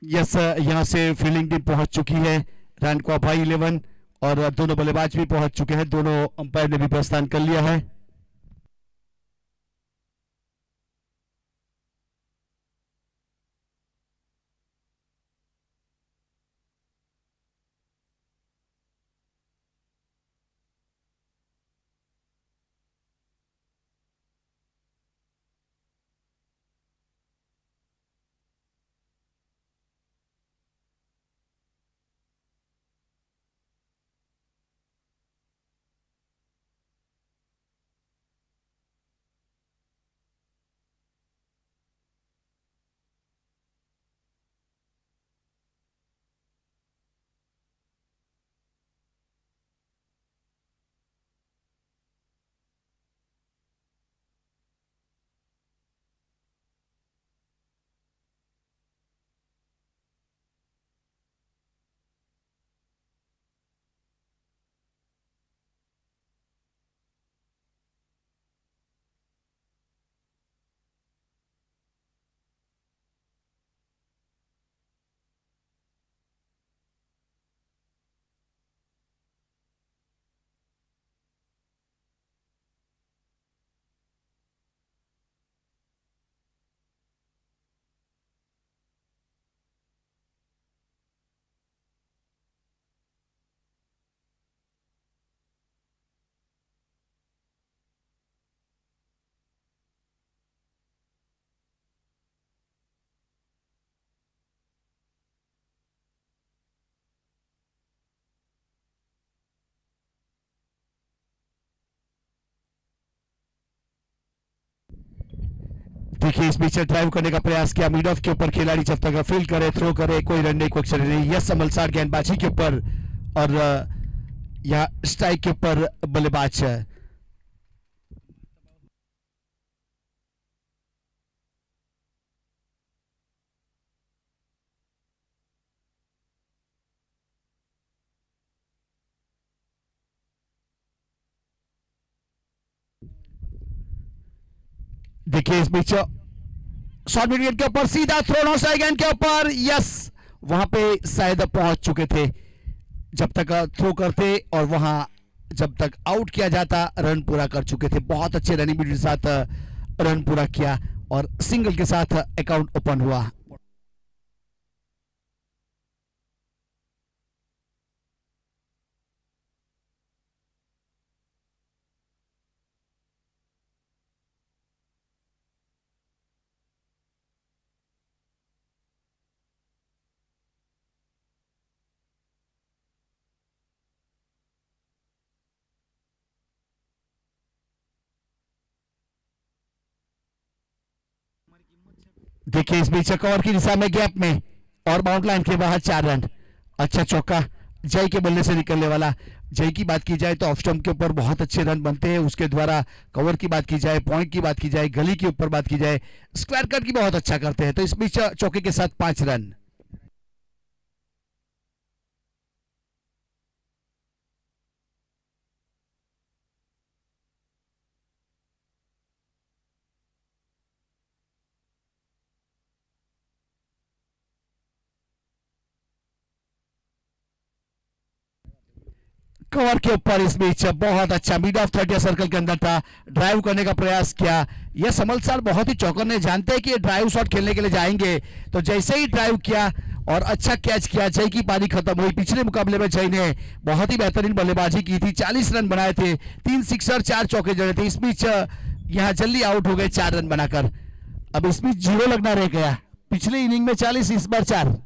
Yes, यहाँ से fielding team पहुंच चुकी है। रन को भाई 11 और दोनों बल्लेबाज भी पहुंच चुके हैं। दोनों अंपायर ने भी प्रस्थान कर लिया है। देखिए, इस बीच ड्राइव करने का प्रयास किया मिड ऑफ के ऊपर। खिलाड़ी जब तक फील्ड करे, थ्रो करे, कोई रन नहीं, कोई अक्षर नहीं। यस, मलसार गेंदबाजी के ऊपर और यहाँ स्ट्राइक के ऊपर बल्लेबाज। देखिए, इस बीच शॉर्ट मिड विकेट के ऊपर सीधा थ्रो नॉट स्ट्राइक गेंद के ऊपर। यस, वहां पे शायद पहुंच चुके थे। जब तक थ्रो करते और वहां जब तक आउट किया जाता, रन पूरा कर चुके थे। बहुत अच्छे रनिंग के साथ रन पूरा किया और सिंगल के साथ अकाउंट ओपन हुआ। देखिए, इस बीच कवर की दिशा में गैप में और बाउंड लाइन के बाहर 4 रन। अच्छा चौका जय के बल्ले से निकलने वाला। जय की बात की जाए तो ऑफ स्टंप के ऊपर बहुत अच्छे रन बनते हैं, उसके द्वारा कवर की बात की जाए, पॉइंट की बात की जाए, गली के ऊपर बात की जाए, स्क्वायर कट की बहुत अच्छा करते हैं। तो इस बीच चौके के साथ 5 रन। कवर के ऊपर इस बीच बहुत अच्छा मिड ऑफ 30 सर्कल के अंदर था, ड्राइव करने का प्रयास किया। यह समल सर बहुत ही चौकन्ने, जानते हैं कि ये ड्राइव शॉट खेलने के लिए जाएंगे। तो जैसे ही ड्राइव किया और अच्छा कैच किया, जय की पारी खत्म हुई। पिछले मुकाबले में जय ने बहुत ही बेहतरीन बल्लेबाजी की थी, 40 रन बनाए थे, 3 सिक्सर 4 चौके जड़े थे। इस बीच यहाँ जल्दी आउट हो गए 4 रन बनाकर। अब इस बीच 0 लगना रह गया। पिछले इनिंग में 40, इस बार 4।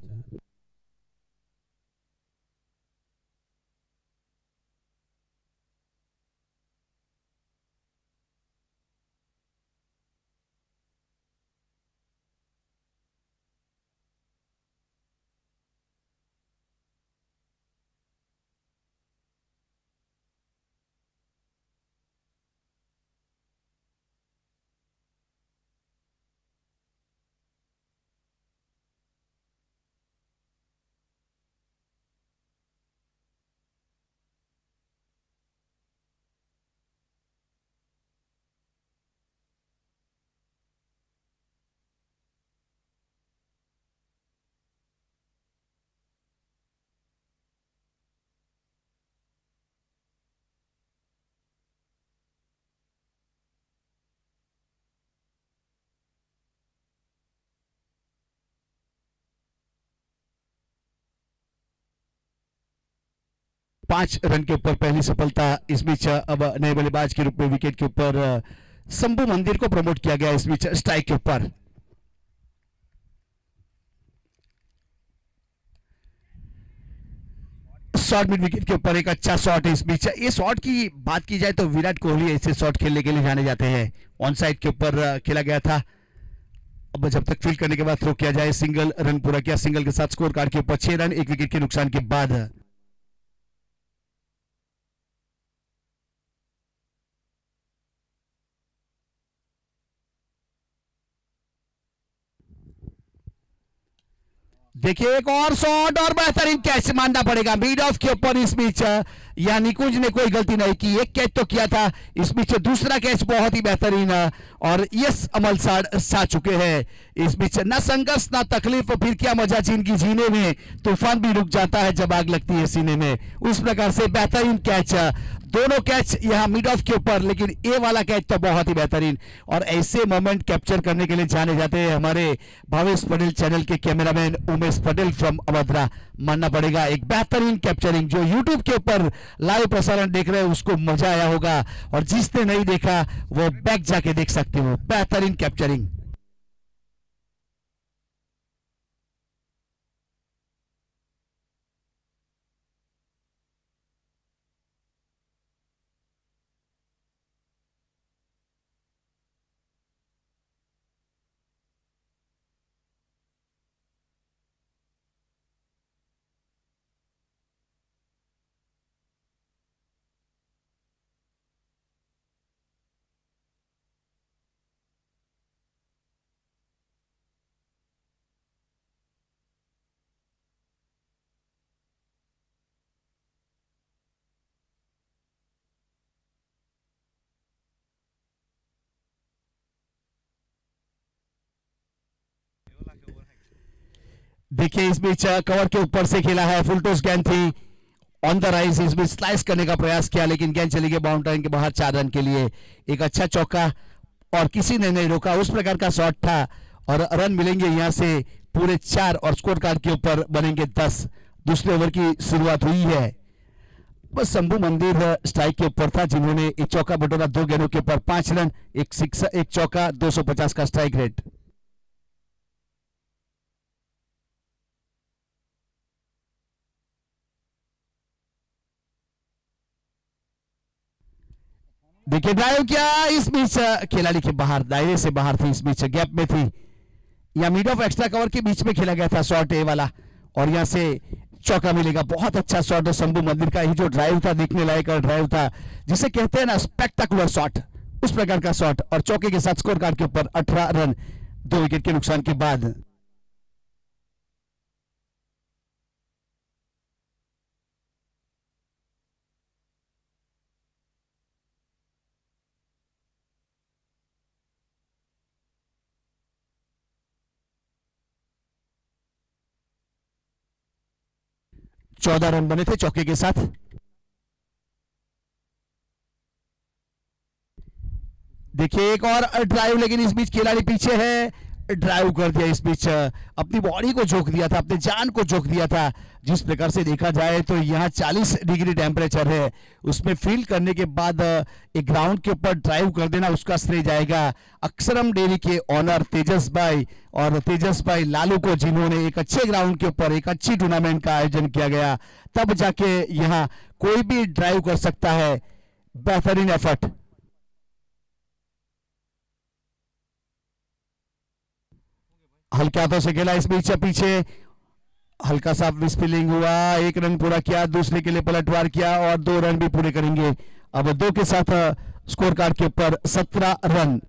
5 रन के ऊपर पहली सफलता। इस बीच अब नए बल्लेबाज के रूप में विकेट के ऊपर शंभू मंदिर को प्रमोट किया गया इस बीच स्ट्राइक के ऊपर। शॉट मिड विकेट के ऊपर एक अच्छा शॉट है इस बीच। ये शॉट की बात की जाए तो विराट कोहली ऐसे शॉट खेलने के लिए जाने जाते हैं। ऑन साइड के ऊपर खेला गया था। अब जब तक फील्ड करने के बाद थ्रो किया जाए, सिंगल रन पूरा किया। सिंगल के साथ स्कोर कार्ड के ऊपर 6 रन 1 विकेट के नुकसान के बाद। देखिए एक और शॉट और बेहतरीन कैच मानना पड़ेगा मिड ऑफ के ऊपर। इस बीच या निकुंज ने कोई गलती नहीं की, एक कैच तो किया था, इस बीच दूसरा कैच बहुत ही बेहतरीन। और यस अमल सा चुके हैं। इस बीच ना संघर्ष ना तकलीफ, फिर क्या मजा जिंदगी जीने में। तूफान भी रुक जाता है जब आग लगती है सीने में। उस प्रकार से बेहतरीन कैच, दोनों कैच यहाँ मिड ऑफ के ऊपर, लेकिन ए वाला कैच तो बहुत ही बेहतरीन। और ऐसे मोमेंट कैप्चर करने के लिए जाने जाते हैं हमारे भावेश पटेल चैनल के कैमरामैन उमेश पटेल फ्रॉम अवधरा। मानना पड़ेगा एक बेहतरीन कैप्चरिंग। जो यूट्यूब के ऊपर लाइव प्रसारण देख रहे हैं उसको मजा आया होगा, और जिसने नहीं देखा वो बैक जाके देख सकते हो। बेहतरीन कैप्चरिंग। देखिए इस बीच कवर के ऊपर से खेला है, फुल टॉस गेंद थी ऑन द राइज। इस बीच स्लाइस करने का प्रयास किया, लेकिन गेंद चली गई बाउंड्री के बाहर 4 रन के लिए। एक अच्छा चौका और किसी ने नहीं रोका, उस प्रकार का शॉट था। और रन मिलेंगे यहां से पूरे 4 और स्कोर कार्ड के ऊपर बनेंगे 10। दूसरे ओवर की शुरुआत हुई है। बस शंभू मंदिर स्ट्राइक के ऊपर था, जिन्होंने एक चौका बटोरा 2 गेंदों के ऊपर 5 रन, एक सिक्स एक चौका, 250 का स्ट्राइक रेट। देखिए ड्राइव किया, इस बीच खिलाड़ी के बाहर, दायरे से बाहर थी, इस बीच गैप में थी, या मिड ऑफ एक्स्ट्रा कवर के बीच में खेला गया था शॉट ए वाला, और यहां से चौका मिलेगा। बहुत अच्छा शॉट है शंभू मंदिर का। ही जो ड्राइव था, देखने लायक ड्राइव था, जिसे कहते हैं ना स्पेक्टाकुलर शॉट, उस प्रकार का शॉट। और चौके के साथ स्कोर कार्ड के ऊपर 18 रन 2 विकेट के नुकसान के बाद। 14 रन बने थे चौके के साथ। देखिए एक और ड्राइव, लेकिन इस बीच खिलाड़ी पीछे है, ड्राइव कर दिया। इस बीच अपनी बॉडी को झोंक दिया था, अपने जान को झोंक दिया था। जिस प्रकार से देखा जाए तो यहाँ 40 डिग्री टेम्परेचर है, उसमें फील्ड करने के बाद एक ग्राउंड के ऊपर ड्राइव कर देना, उसका श्रेय जाएगा अक्षरम डेयरी के ऑनर तेजस भाई और तेजस भाई लालू को, जिन्होंने एक अच्छे ग्राउंड के ऊपर एक अच्छी टूर्नामेंट का आयोजन किया गया, तब जाके यहाँ कोई भी ड्राइव कर सकता है। बेहतरीन एफर्ट। हल्के हाथों से खेला, इस बीच पीछे हल्का सा मिसफील्डिंग हुआ। 1 रन पूरा किया, दूसरे के लिए पलटवार किया और 2 रन भी पूरे करेंगे। अब 2 के साथ स्कोर कार्ड के ऊपर 17 रन।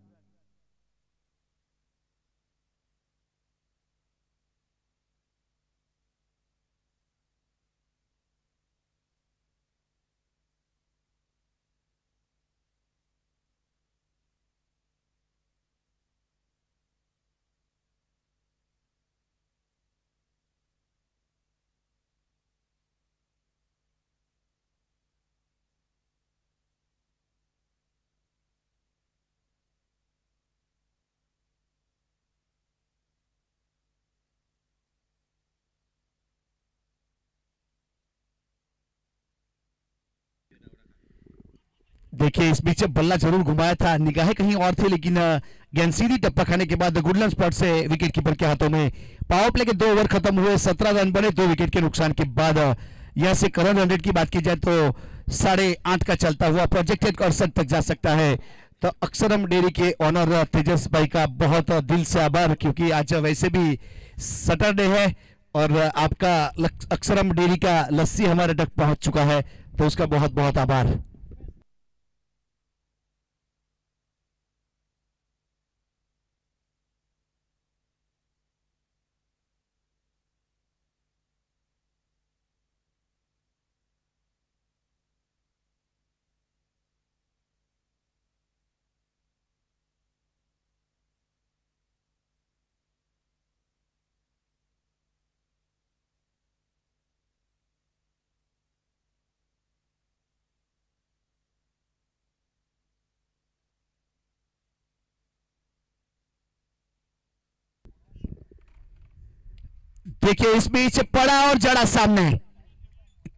देखिए इस बीच बल्ला जरूर घुमाया था, निगाहें कहीं और थी, लेकिन गेंद सीधी टप्पा खाने के बाद गुडलैंड स्पॉट से विकेट कीपर के हाथों में। पावर प्ले के 2 ओवर खत्म हुए, 17 रन बने 2 विकेट के नुकसान के बाद। यहां से करंट रन रेट की बात की जाए तो 8.5 का चलता हुआ प्रोजेक्टेड 68 तक जा सकता है। तो अक्षरम डेयरी के ऑनर तेजस भाई का बहुत दिल से आभार, क्योंकि आज वैसे भी सैटरडे है और आपका अक्षरम डेयरी का लस्सी हमारे तक पहुंच चुका है, तो उसका बहुत बहुत आभार। देखिए इस बीच पड़ा और जड़ा सामने,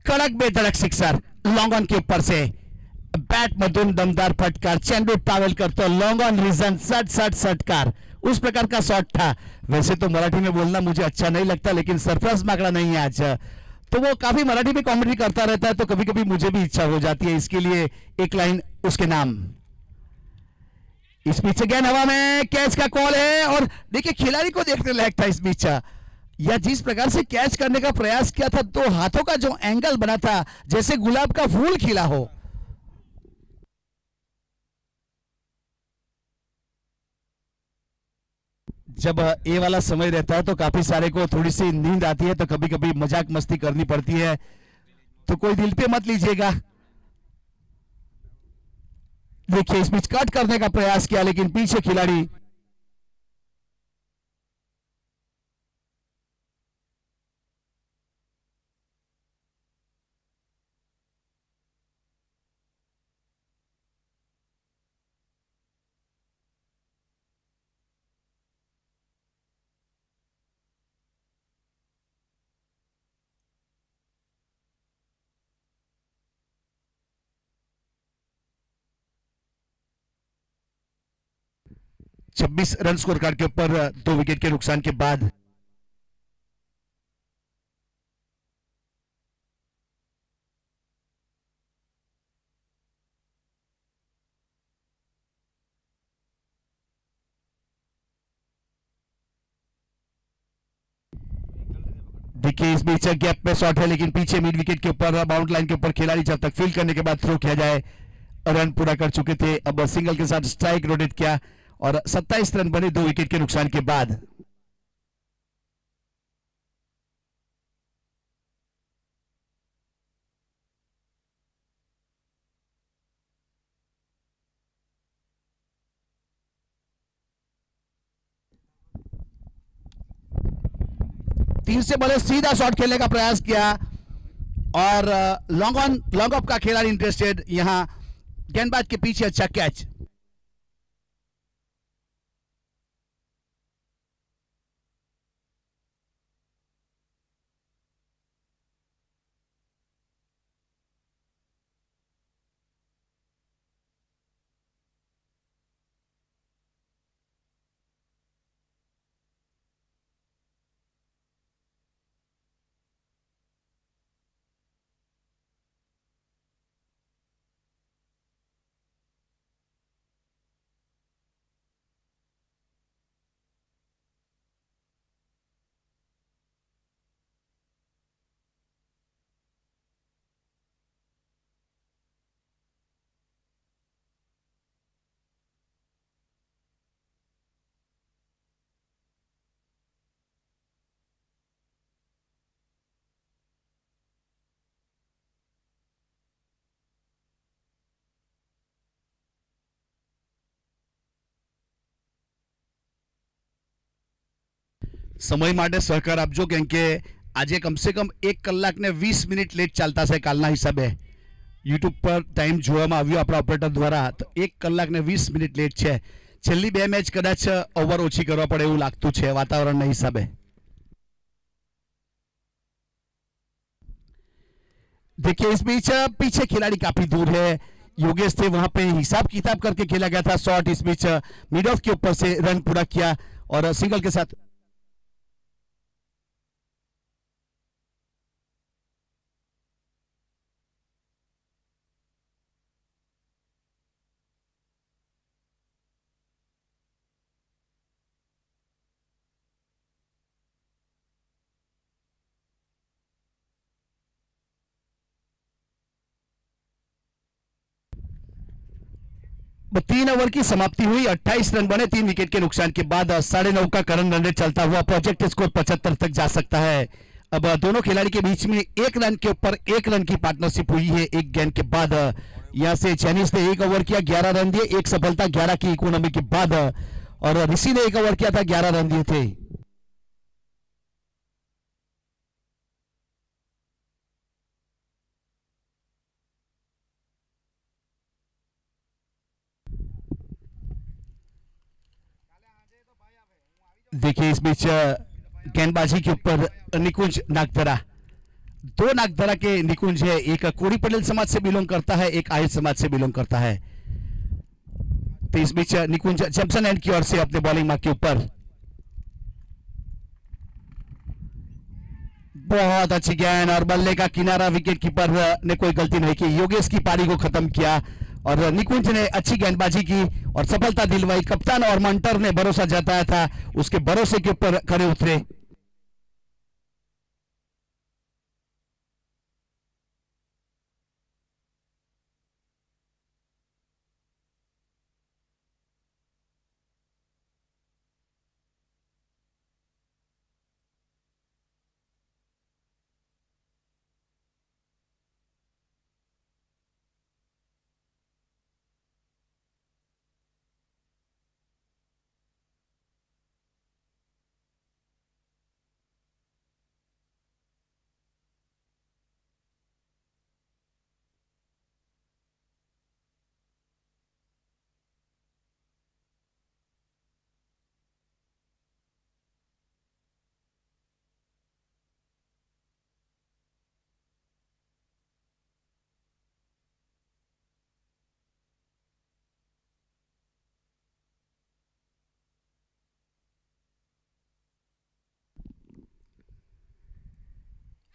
कड़क बेधड़क सिक्सर लॉन्ग ऑन के ऊपर से, बैट मधुन दमदार फटकार, चेंडू ट्रैवल करते लॉन्ग ऑन रीजन सट सट सटकार, उस प्रकार का शॉट था। वैसे तो मराठी में बोलना मुझे अच्छा नहीं लगता, लेकिन सरफराज माकड़ा नहीं है आज, तो वो काफी मराठी में कॉमेडी करता रहता है, तो कभी कभी मुझे भी इच्छा हो जाती है इसके लिए एक लाइन उसके नाम। इस बीच गेंद हवा में, कैच का कॉल है, और देखिए खिलाड़ी को देखने लायक था इस बीच, या जिस प्रकार से कैच करने का प्रयास किया था, 2 हाथों का जो एंगल बना था जैसे गुलाब का फूल खिला हो। जब ये वाला समय रहता है तो काफी सारे को थोड़ी सी नींद आती है, तो कभी कभी मजाक मस्ती करनी पड़ती है, तो कोई दिल पे मत लीजिएगा। देखिए इस बीच कट करने का प्रयास किया, लेकिन पीछे खिलाड़ी 26 रन स्कोर कार्ड के ऊपर 2 विकेट के नुकसान के बाद। देखिए इस बीच गैप में शॉट है, लेकिन पीछे मिड विकेट के ऊपर बाउंड लाइन के ऊपर खिलाड़ी जब तक फील्ड करने के बाद थ्रो किया जाए, रन पूरा कर चुके थे, अब सिंगल के साथ स्ट्राइक रोटेट किया और 27 रन बने 2 विकेट के नुकसान के बाद। तीन से बड़े सीधा शॉट खेलने का प्रयास किया और लॉन्ग ऑफ का खिलाड़ी इंटरेस्टेड, यहां गेंदबाज के पीछे अच्छा कैच। સમય માટે સહકાર આપજો, કેમ કે આજે કમસે કમ 1 કલાક ને 20 મિનિટ લેટ ચાલતા છે કાલના હિસાબે। યુટ્યુબ પર ટાઈમ જોવામાં આવ્યો આપણા ઓપરેટર દ્વારા, તો 1 કલાક ને 20 મિનિટ લેટ છે। છેલ્લી 2 મેચ કદાચ ઓવર ઓછી કરવા પડે એવું લાગતું છે વાતાવરણના હિસાબે। देखिए इस बीच पीछे खिलाड़ी काफी दूर है, योगेश थे वहां पे हिसाब किताब करके खेला गया था शॉट। इस बीच मिड ऑफ के ऊपर से रन पूरा किया और सिंगल के साथ। तीन ओवर की समाप्ति हुई, 28 रन बने 3 विकेट के नुकसान के बाद। 9.5 का करंट रन रेट चलता हुआ प्रोजेक्ट स्कोर 75 तक जा सकता है। अब दोनों खिलाड़ी के बीच में 1 रन के ऊपर 1 रन की पार्टनरशिप हुई है एक गेंद के बाद। यहां से चाइनीज ने 1 ओवर किया, 11 रन दिए, एक सफलता 11 की इकोनॉमी के बाद। और ऋषि ने 1 ओवर किया था, 11 रन दिए थे। देखिए इस बीच गेंदबाजी के ऊपर निकुंज नागधरा, 2 नागधरा के निकुंज है, एक कोरी पटेल समाज से बिलोंग करता है, एक आहिर समाज से बिलोंग करता है। तो इस बीच निकुंज जैमसन एंड की ओर से अपने बॉलिंग मार्क के ऊपर बहुत अच्छी गेंद और बल्ले का किनारा, विकेट कीपर ने कोई गलती नहीं की, योगेश की पारी को खत्म किया और निकुंज ने अच्छी गेंदबाजी की और सफलता दिलवाई। कप्तान और मंटर ने भरोसा जताया था, उसके भरोसे के ऊपर खड़े उतरे।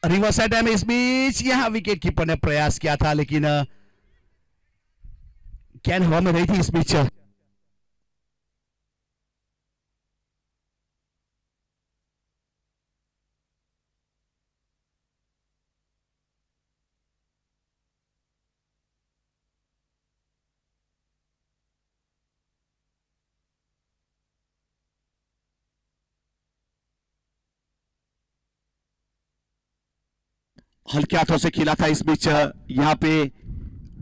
रिवर्स साइड में इस बीच यहां विकेट कीपर ने प्रयास किया था, लेकिन गेंद हवा में रही थी। इस बीच हल्के हाथों से खेला था। इस बीच यहां पे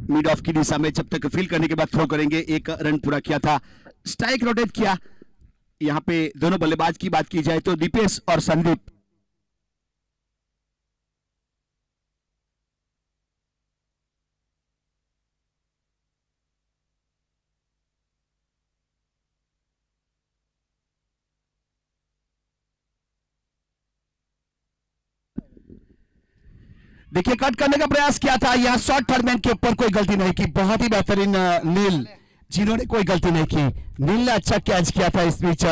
मिड ऑफ की दिशा में जब तक फील करने के बाद थ्रो करेंगे, 1 रन पूरा किया था, स्ट्राइक रोटेट किया। यहां पे दोनों बल्लेबाज की बात की जाए तो दीपेश और संदीप, देखिए कट करने का प्रयास किया था, यहां शॉर्ट थर्डमैन के ऊपर कोई गलती नहीं की, बहुत ही बेहतरीन नील, जिन्होंने कोई गलती नहीं की, नील ने अच्छा कैच किया था। इस बीच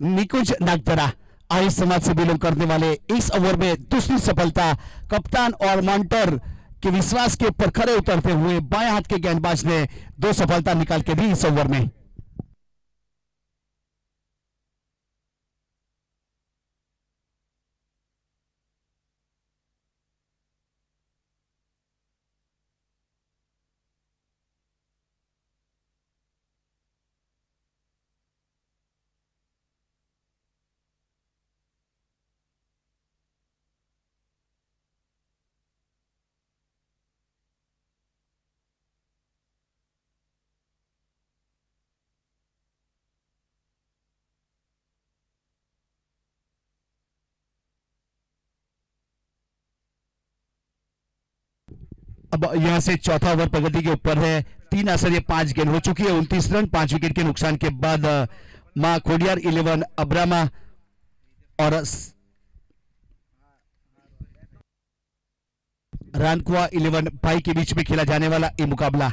निकुंज नागधरा आर्य समाज से बिलोंग करने वाले इस ओवर में दूसरी सफलता, कप्तान और मॉन्टर के विश्वास के ऊपर खड़े उतरते हुए बाएं हाथ के गेंदबाज ने 2 सफलता निकाल के दी इस ओवर में। अब यहां से चौथा ओवर प्रगति के ऊपर है, 3 आसर 5 गेंद हो चुकी है, 29 रन 5 विकेट के नुकसान के बाद। मां खोडियार 11 अब्रामा और रानकुआ 11 भाई के बीच में खेला जाने वाला ये मुकाबला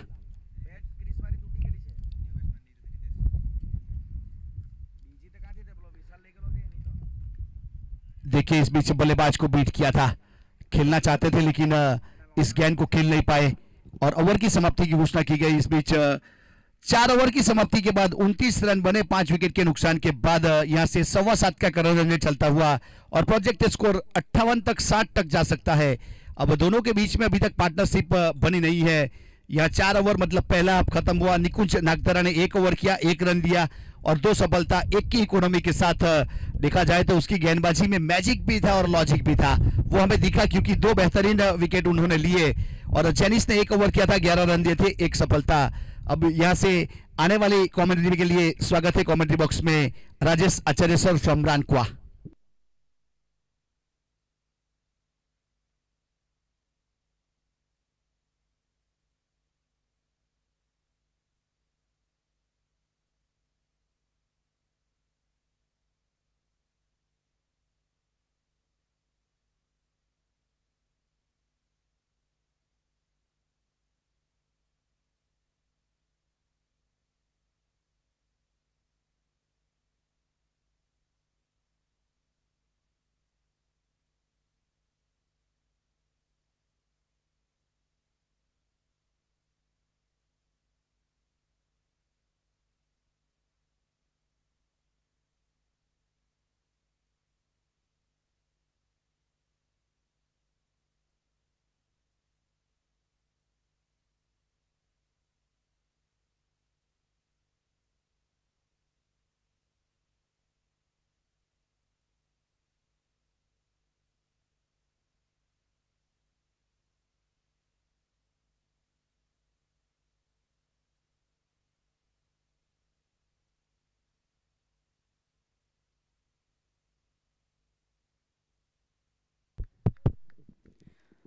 देखिए इस बीच बल्लेबाज को बीट किया था, खेलना चाहते थे लेकिन इस गेंद को खेल नहीं पाए और ओवर की समाप्ति की घोषणा की गई। इस बीच 4 ओवर की समाप्ति के बाद 29 रन बने 5 विकेट के नुकसान के बाद। यहां से 7.25 का करोड़ रन चलता हुआ और प्रोजेक्ट स्कोर 58 तक 60 तक जा सकता है। अब दोनों के बीच में अभी तक पार्टनरशिप बनी नहीं है। यह 4 ओवर मतलब पहला अब खत्म हुआ। निकुंज नागदरा ने 1 ओवर किया, 1 रन दिया और 2 सफलता, 1 की इकोनॉमी के साथ। देखा जाए तो उसकी गेंदबाजी में मैजिक भी था और लॉजिक भी था, वो हमें दिखा क्योंकि 2 बेहतरीन विकेट उन्होंने लिए। और जेनिस ने 1 ओवर किया था, 11 रन दिए थे, 1 सफलता। अब यहां से आने वाली कमेंट्री के लिए स्वागत है कमेंट्री बॉक्स में राजेश आचार्य सर फ्रॉम रानकुआ।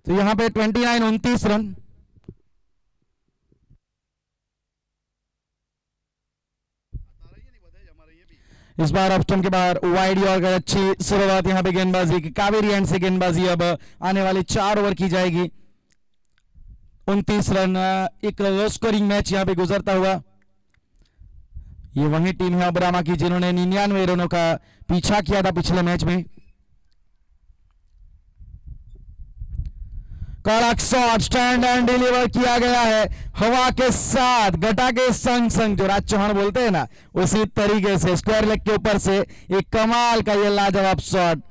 तो यहां पे 29 रन। इस बार ऑप्शन के बाहर वाइड और अच्छी शुरुआत यहां पे गेंदबाजी की, कावेरी एंड से गेंदबाजी अब आने वाली 4 ओवर की जाएगी। 29 रन, एक लो स्कोरिंग मैच यहां पे गुजरता हुआ। ये वही टीम है अब्रामा की जिन्होंने 99 रनों का पीछा किया था पिछले मैच में। कड़क शॉट स्टैंड एंड डिलीवर किया गया है हवा के साथ, घटा के संग संग, जो राज चौहान बोलते हैं ना, उसी तरीके से स्क्वायर लेग के ऊपर से एक कमाल का ये लाजवाब शॉट।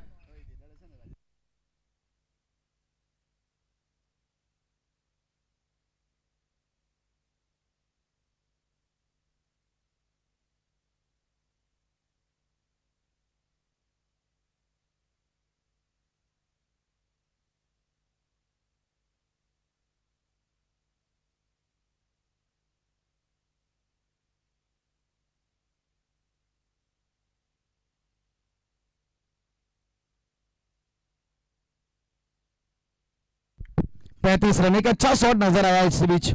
पैंतीस रन, एक अच्छा शॉट नजर आया इस बीच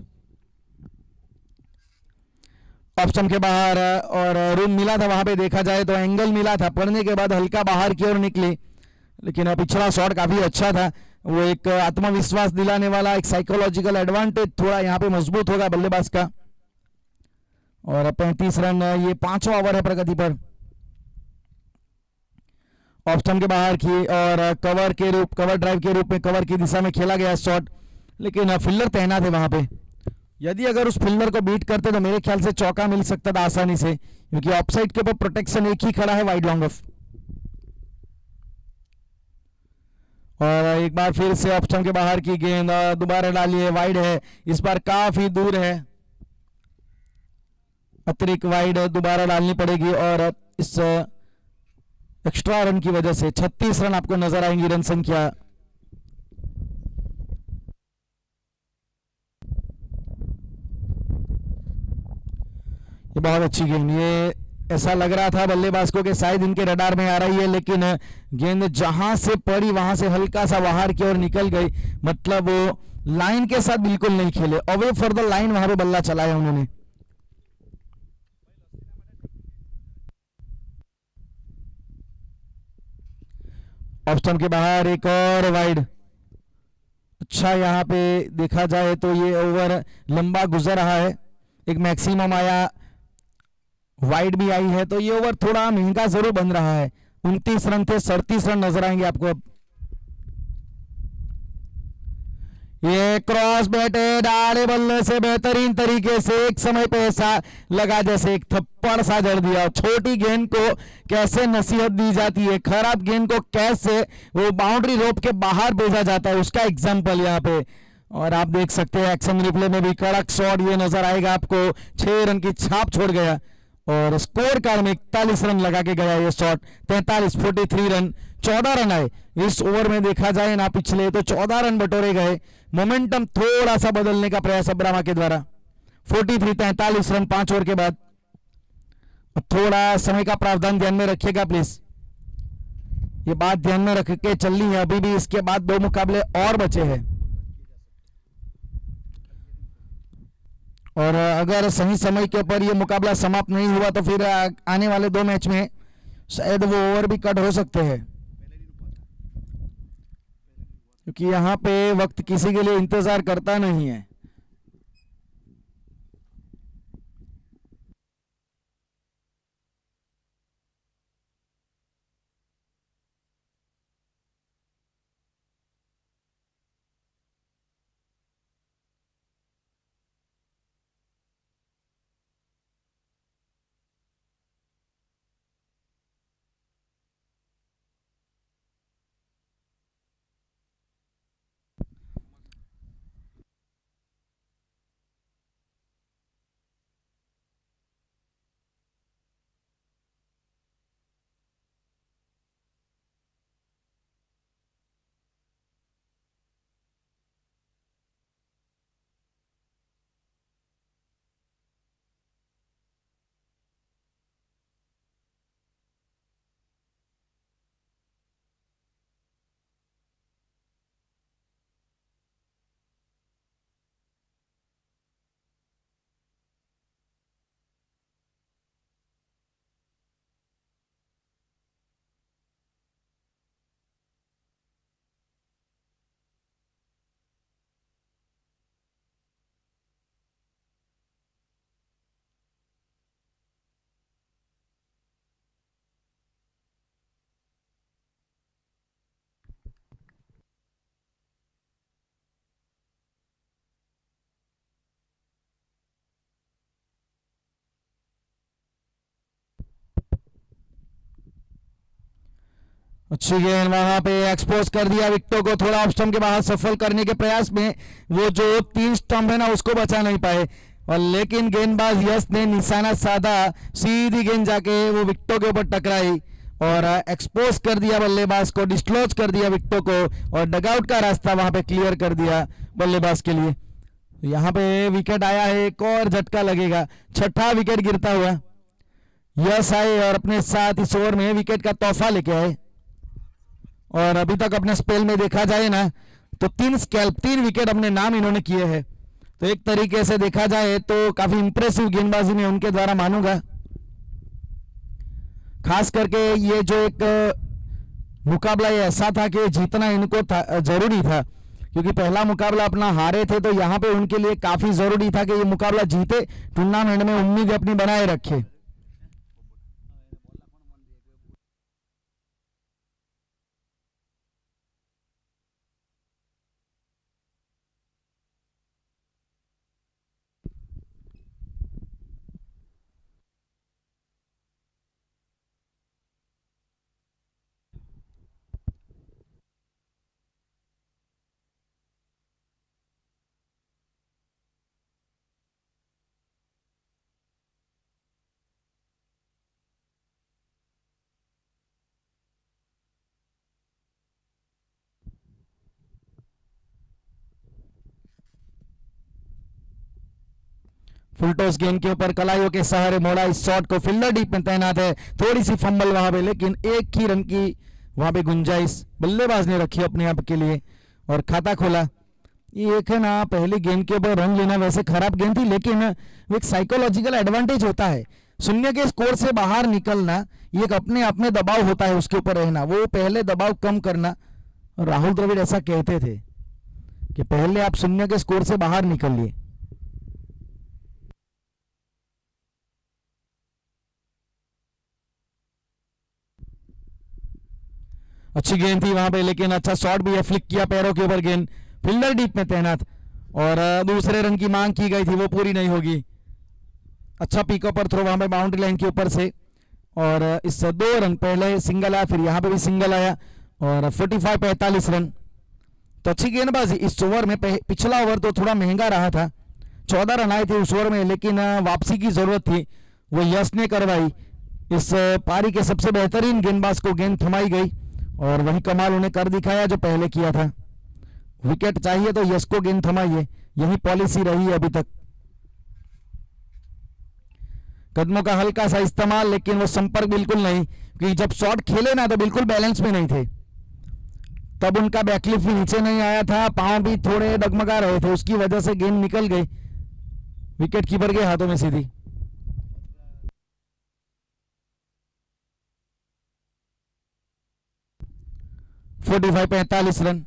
ऑप्शन के बाहर और रूम मिला था वहां पे, देखा जाए तो एंगल मिला था, पड़ने के बाद हल्का बाहर की ओर निकली, लेकिन पिछला शॉट काफी अच्छा था। वो एक आत्मविश्वास दिलाने वाला, एक साइकोलॉजिकल एडवांटेज थोड़ा यहाँ पे मजबूत होगा बल्लेबाज का। और 35 रन, ये 5वां ओवर है प्रगति पर। ऑप्शन के बाहर की और कवर ड्राइव के रूप में कवर की दिशा में खेला गया शॉट, लेकिन फील्डर तैनात है वहां पे। यदि अगर उस फील्डर को बीट करते तो मेरे ख्याल से चौका मिल सकता था आसानी से, क्योंकि ऑफसाइड के ऊपर प्रोटेक्शन एक ही खड़ा है, वाइड लॉन्ग ऑफ। और एक बार फिर से ऑप्शन के बाहर की गेंद दोबारा डाली है, वाइड है, इस बार काफी दूर है, अतिरिक्त वाइड दोबारा डालनी पड़ेगी। और इस एक्स्ट्रा रन की वजह से 36 रन आपको नजर आएंगी रन संख्या। ये बहुत अच्छी गेंद, ये ऐसा लग रहा था बल्लेबाज को कि शायद इनके रडार में आ रही है, लेकिन गेंद जहां से पड़ी वहां से हल्का सा बाहर की ओर निकल गई, मतलब वो लाइन के साथ बिल्कुल नहीं खेले, अवे फॉर द लाइन वहां पे बल्ला चलाया उन्होंने। ऑप्शन के बाहर एक और वाइड, अच्छा यहां पे देखा जाए तो ये ओवर लंबा गुजर रहा है, एक मैक्सिमम आया, वाइड भी आई है, तो ये ओवर थोड़ा महंगा जरूर बन रहा है। 29 रन थे, 37 रन नजर आएंगे आपको अब। ये क्रॉस बैटेड आड़े बल्ले से बेहतरीन तरीके से एक समय पे ऐसा लगा जैसे एक थप्पड़ सा जड़ दिया। छोटी गेंद को कैसे नसीहत दी जाती है, खराब गेंद को कैसे वो बाउंड्री रोप के बाहर भेजा जाता है, उसका एग्जांपल यहाँ पे। और आप देख सकते हैं एक्शन रिप्ले में भी कड़क शॉट ये नजर आएगा आपको, 6 रन की छाप छोड़ गया और स्कोर कार्ड में 41 रन लगा के गया ये शॉट। 43 रन, 14 रन आए इस ओवर में। देखा जाए ना पिछले तो 14 रन बटोरे गए। मोमेंटम थोड़ा सा बदलने का प्रयास अब्रामा के द्वारा। 43 रन 5 ओवर के बाद। थोड़ा समय का प्रावधान ध्यान में रखिएगा प्लीज, ये बात ध्यान में रख के चलनी है। अभी भी इसके बाद 2 मुकाबले और बचे हैं और अगर सही समय के ऊपर ये मुकाबला समाप्त नहीं हुआ तो फिर आने वाले 2 मैच में शायद वो ओवर भी कट हो सकते हैं, क्योंकि यहां पे वक्त किसी के लिए इंतजार करता नहीं है। अच्छी गेंद वहां पे एक्सपोज कर दिया विकेटों को, थोड़ा ऑफ स्टंप के बाहर सफल करने के प्रयास में वो जो 3 स्टंप है ना उसको बचा नहीं पाए और लेकिन गेंदबाज यश ने निशाना साधा, सीधी गेंद जाके वो विकेटों के ऊपर टकराई और एक्सपोज कर दिया बल्लेबाज को, डिस्क्लोज कर दिया विकेटों को और डगआउट का रास्ता वहां पे क्लियर कर दिया बल्लेबाज के लिए। यहाँ पे विकेट आया है, एक और झटका लगेगा, 6ठा विकेट गिरता हुआ यश आए और अपने साथ इस ओवर में विकेट का तोहफा लेके आए। और अभी तक अपने स्पेल में देखा जाए ना तो 3 स्कैल्प 3 विकेट अपने नाम इन्होंने किए हैं, तो एक तरीके से देखा जाए तो काफी इंप्रेसिव गेंदबाजी में उनके द्वारा मानूंगा। खास करके ये जो एक मुकाबला ये ऐसा था कि जीतना इनको जरूरी था, क्योंकि पहला मुकाबला अपना हारे थे तो यहाँ पे उनके लिए काफी जरूरी था कि ये मुकाबला जीते, टूर्नामेंट में उम्मीद अपनी बनाए रखे। फुलटॉस गेंद के ऊपर कलाइयों के सहारे मोड़ा इस शॉट को, फील्डर डीप में तैनात है, थोड़ी सी फंबल वहां पे, लेकिन एक ही रन की वहां पे गुंजाइश बल्लेबाज ने रखी अपने आप के लिए और खाता खोला। ये एक है ना पहली गेंद के ऊपर रन लेना वैसे खराब गेंद थी, लेकिन वो एक साइकोलॉजिकल एडवांटेज होता है, शून्य के स्कोर से बाहर निकलना ये एक अपने आप में दबाव होता है, उसके ऊपर रहना, वो पहले दबाव कम करना। राहुल द्रविड़ ऐसा कहते थे कि पहले आप शून्य के स्कोर से बाहर निकलिए। अच्छी गेंद थी वहां पे, लेकिन अच्छा शॉट भी है, फ्लिक किया पैरों के ऊपर गेंद, फील्डर डीप में तैनात, और दूसरे रन की मांग की गई थी वो पूरी नहीं होगी। अच्छा पिकअप और थ्रो वहां पे बाउंड्री लाइन के ऊपर से, और इस 2 रन, पहले सिंगल आया फिर यहाँ पे भी सिंगल आया, और 45 रन। तो अच्छी गेंदबाजी इस ओवर में। पिछला ओवर तो थोड़ा महंगा रहा था, 14 रन आए थे उस ओवर में, लेकिन वापसी की जरूरत थी, वो यश ने करवाई। इस पारी के सबसे बेहतरीन गेंदबाज को गेंद थमाई गई, और वही कमाल उन्हें कर दिखाया जो पहले किया था। विकेट चाहिए तो यश को गेंद थमाइए, यही पॉलिसी रही है अभी तक। कदमों का हल्का सा इस्तेमाल, लेकिन वो संपर्क बिल्कुल नहीं, क्योंकि जब शॉट खेले ना तो बिल्कुल बैलेंस में नहीं थे, तब उनका बैकलिफ भी नीचे नहीं आया था, पांव भी थोड़े डगमगा रहे थे, उसकी वजह से गेंद निकल गई विकेट कीपर के हाथों में सीधी। Forty 45 run.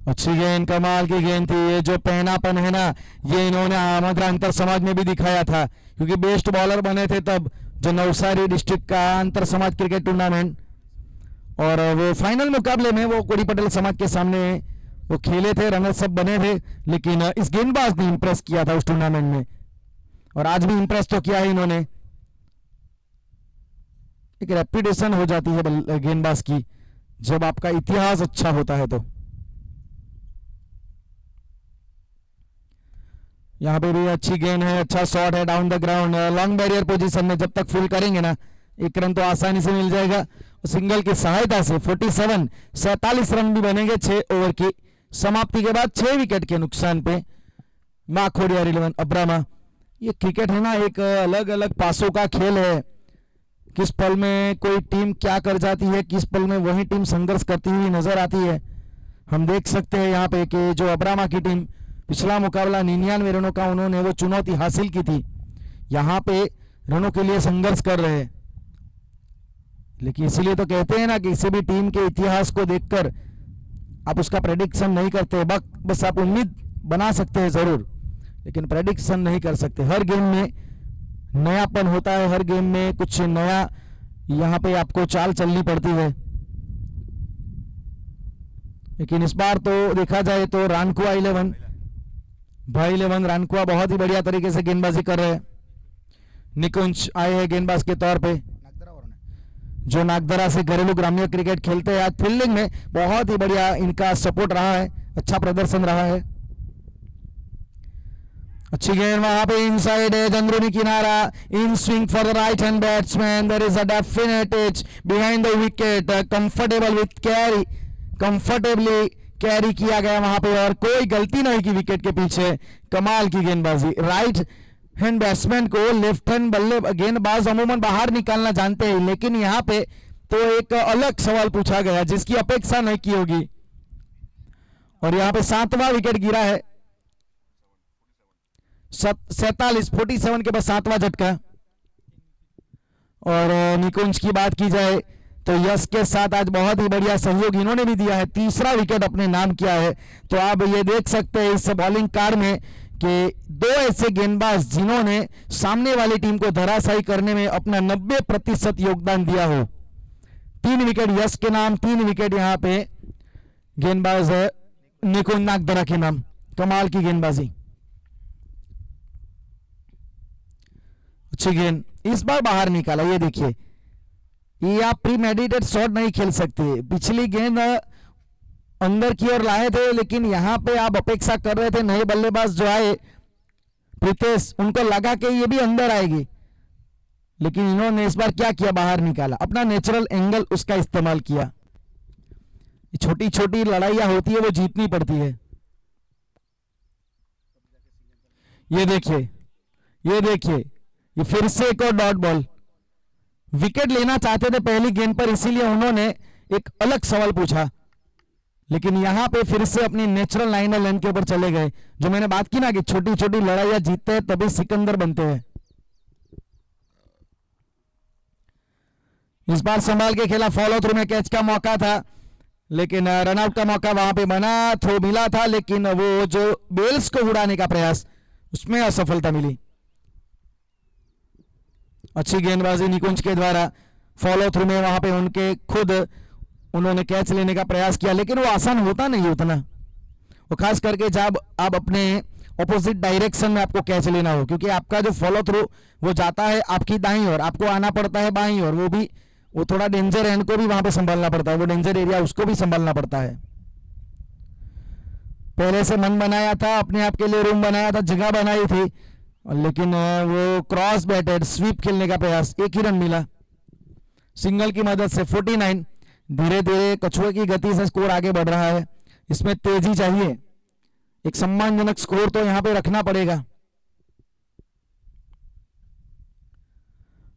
अच्छी गेंद, कमाल की गेंद थी। ये जो पहनापन है ना, ये इन्होंने आमद्रा अंतर समाज में भी दिखाया था, क्योंकि बेस्ट बॉलर बने थे तब, जो नवसारी डिस्ट्रिक्ट का अंतर समाज क्रिकेट टूर्नामेंट, और वो फाइनल मुकाबले में वो कोड़ी पटेल समाज के सामने वो खेले थे, रनर्स अप बने थे, लेकिन इस गेंदबाज ने इंप्रेस किया था उस टूर्नामेंट में, और आज भी इंप्रेस तो किया है इन्होंने। एक रेपुटेशन हो जाती है गेंदबाज की जब आपका इतिहास अच्छा होता है तो। यहाँ पे भी अच्छी गेंद है, अच्छा शॉट है down the ground, long barrier position में जब तक फुल करेंगे ना, 1 रन तो आसानी से मिल जाएगा। सिंगल की सहायता से 47 रन भी बनेंगे 6 ओवर की समाप्ति के बाद, 6 विकेट के नुकसान पे। माँ खोडियार 11 अब्रामा। ये क्रिकेट है ना, एक अलग अलग पासों का खेल है, किस पल में कोई टीम क्या कर जाती है, किस पल में वही टीम संघर्ष करती हुई नजर आती है। हम देख सकते हैं यहाँ पे कि जो अब्रामा की टीम पिछला मुकाबला 99 रनों का उन्होंने वो चुनौती हासिल की थी, यहाँ पे रनों के लिए संघर्ष कर रहे हैं। लेकिन इसीलिए तो कहते हैं ना कि किसी भी टीम के इतिहास को देखकर आप उसका प्रेडिक्शन नहीं करते, बस आप उम्मीद बना सकते हैं जरूर, लेकिन प्रेडिक्शन नहीं कर सकते। हर गेम में नयापन होता है, हर गेम में कुछ नया यहाँ पे आपको चाल चलनी पड़ती है। लेकिन इस बार तो देखा जाए तो रानकुआ 11 भाई 11 रानकुआ बहुत ही बढ़िया तरीके से गेंदबाजी कर रहे हैं। निकुंज आए हैं गेंदबाज के तौर पे, जो नागदरा से घरेलू ग्रामीण क्रिकेट खेलते हैं। आज फील्डिंग में बहुत ही बढ़िया इनका सपोर्ट रहा है, अच्छा प्रदर्शन रहा है। अच्छी गेंद वहां पे इनसाइड है, अंदरूनी किनारा, in swing for the right hand batsman, there is a definite edge behind the wicket, comfortable with carry, comfortably carry किया गया वहां पे, और कोई गलती नहीं की विकेट के पीछे। कमाल की गेंदबाजी। राइट हैंड बैट्समैन को लेफ्ट हैंड बल्ले गेंदबाज अमूमन बाहर निकालना जानते हैं, लेकिन यहाँ पे तो एक अलग सवाल पूछा गया जिसकी अपेक्षा नहीं की होगी, और यहाँ पे 7वां विकेट गिरा है। 47 के बाद 7वां झटका। और निकुंज की बात की जाए तो यश के साथ आज बहुत ही बढ़िया सहयोग इन्होंने भी दिया है, 3रा विकेट अपने नाम किया है। तो आप ये देख सकते हैं इस बॉलिंग कार्ड में कि 2 ऐसे गेंदबाज जिन्होंने सामने वाली टीम को धराशायी करने में अपना 90% योगदान दिया हो। 3 विकेट यश के नाम, 3 विकेट यहाँ पे गेंदबाज निकुंज नागदरा के नाम। कमाल की गेंदबाजी। अच्छी गेंद इस बार बाहर निकाला। ये देखिए, ये आप प्री मेडिटेड शॉट नहीं खेल सकते। पिछली गेंद अंदर की ओर लाए थे, लेकिन यहां पे आप अपेक्षा कर रहे थे नए बल्लेबाज जो आए प्रीतेश, उनको लगा कि ये भी अंदर आएगी, लेकिन इन्होंने इस बार क्या किया, बाहर निकाला, अपना नेचुरल एंगल उसका इस्तेमाल किया। छोटी छोटी लड़ाइयां होती है, वो जीतनी पड़ती है। ये देखिए, ये देखिए, ये फिर से एक और डॉट बॉल। विकेट लेना चाहते थे पहली गेंद पर, इसीलिए उन्होंने एक अलग सवाल पूछा, लेकिन यहां पे फिर से अपनी नेचुरल लाइन और लेंथ के ऊपर चले गए। जो मैंने बात की ना कि छोटी छोटी लड़ाइयां जीतते हैं तभी सिकंदर बनते हैं। इस बार संभाल के खेला, फॉलो थ्रू में कैच का मौका था, लेकिन रन आउट का मौका वहां पे बना, थ्रो मिला था, लेकिन वो जो बेल्स को उड़ाने का प्रयास उसमें असफलता मिली। अच्छी गेंदबाजी निकुंज के द्वारा, फॉलो थ्रू में वहां पे उनके खुद उन्होंने कैच लेने का प्रयास किया, लेकिन वो आसान होता नहीं उतना, वो खास करके जब आप अपने ऑपोजिट डायरेक्शन में आपको कैच लेना हो, क्योंकि आपका जो फॉलो थ्रू वो जाता है आपकी दाईं ओर, आपको आना पड़ता है बाईं ओर, वो थोड़ा डेंजर एंड को भी वहां पे संभालना पड़ता है, वो डेंजर एरिया उसको भी संभालना पड़ता है। पहले से मन बनाया था, अपने आप के लिए रूम बनाया था, जगह बनाई थी, लेकिन वो क्रॉस बैटेड स्वीप खेलने का प्रयास, एक ही रन मिला सिंगल की मदद से। 49। धीरे धीरे कछुए की गति से स्कोर आगे बढ़ रहा है, इसमें तेजी चाहिए, एक सम्मानजनक स्कोर तो यहां पे रखना पड़ेगा।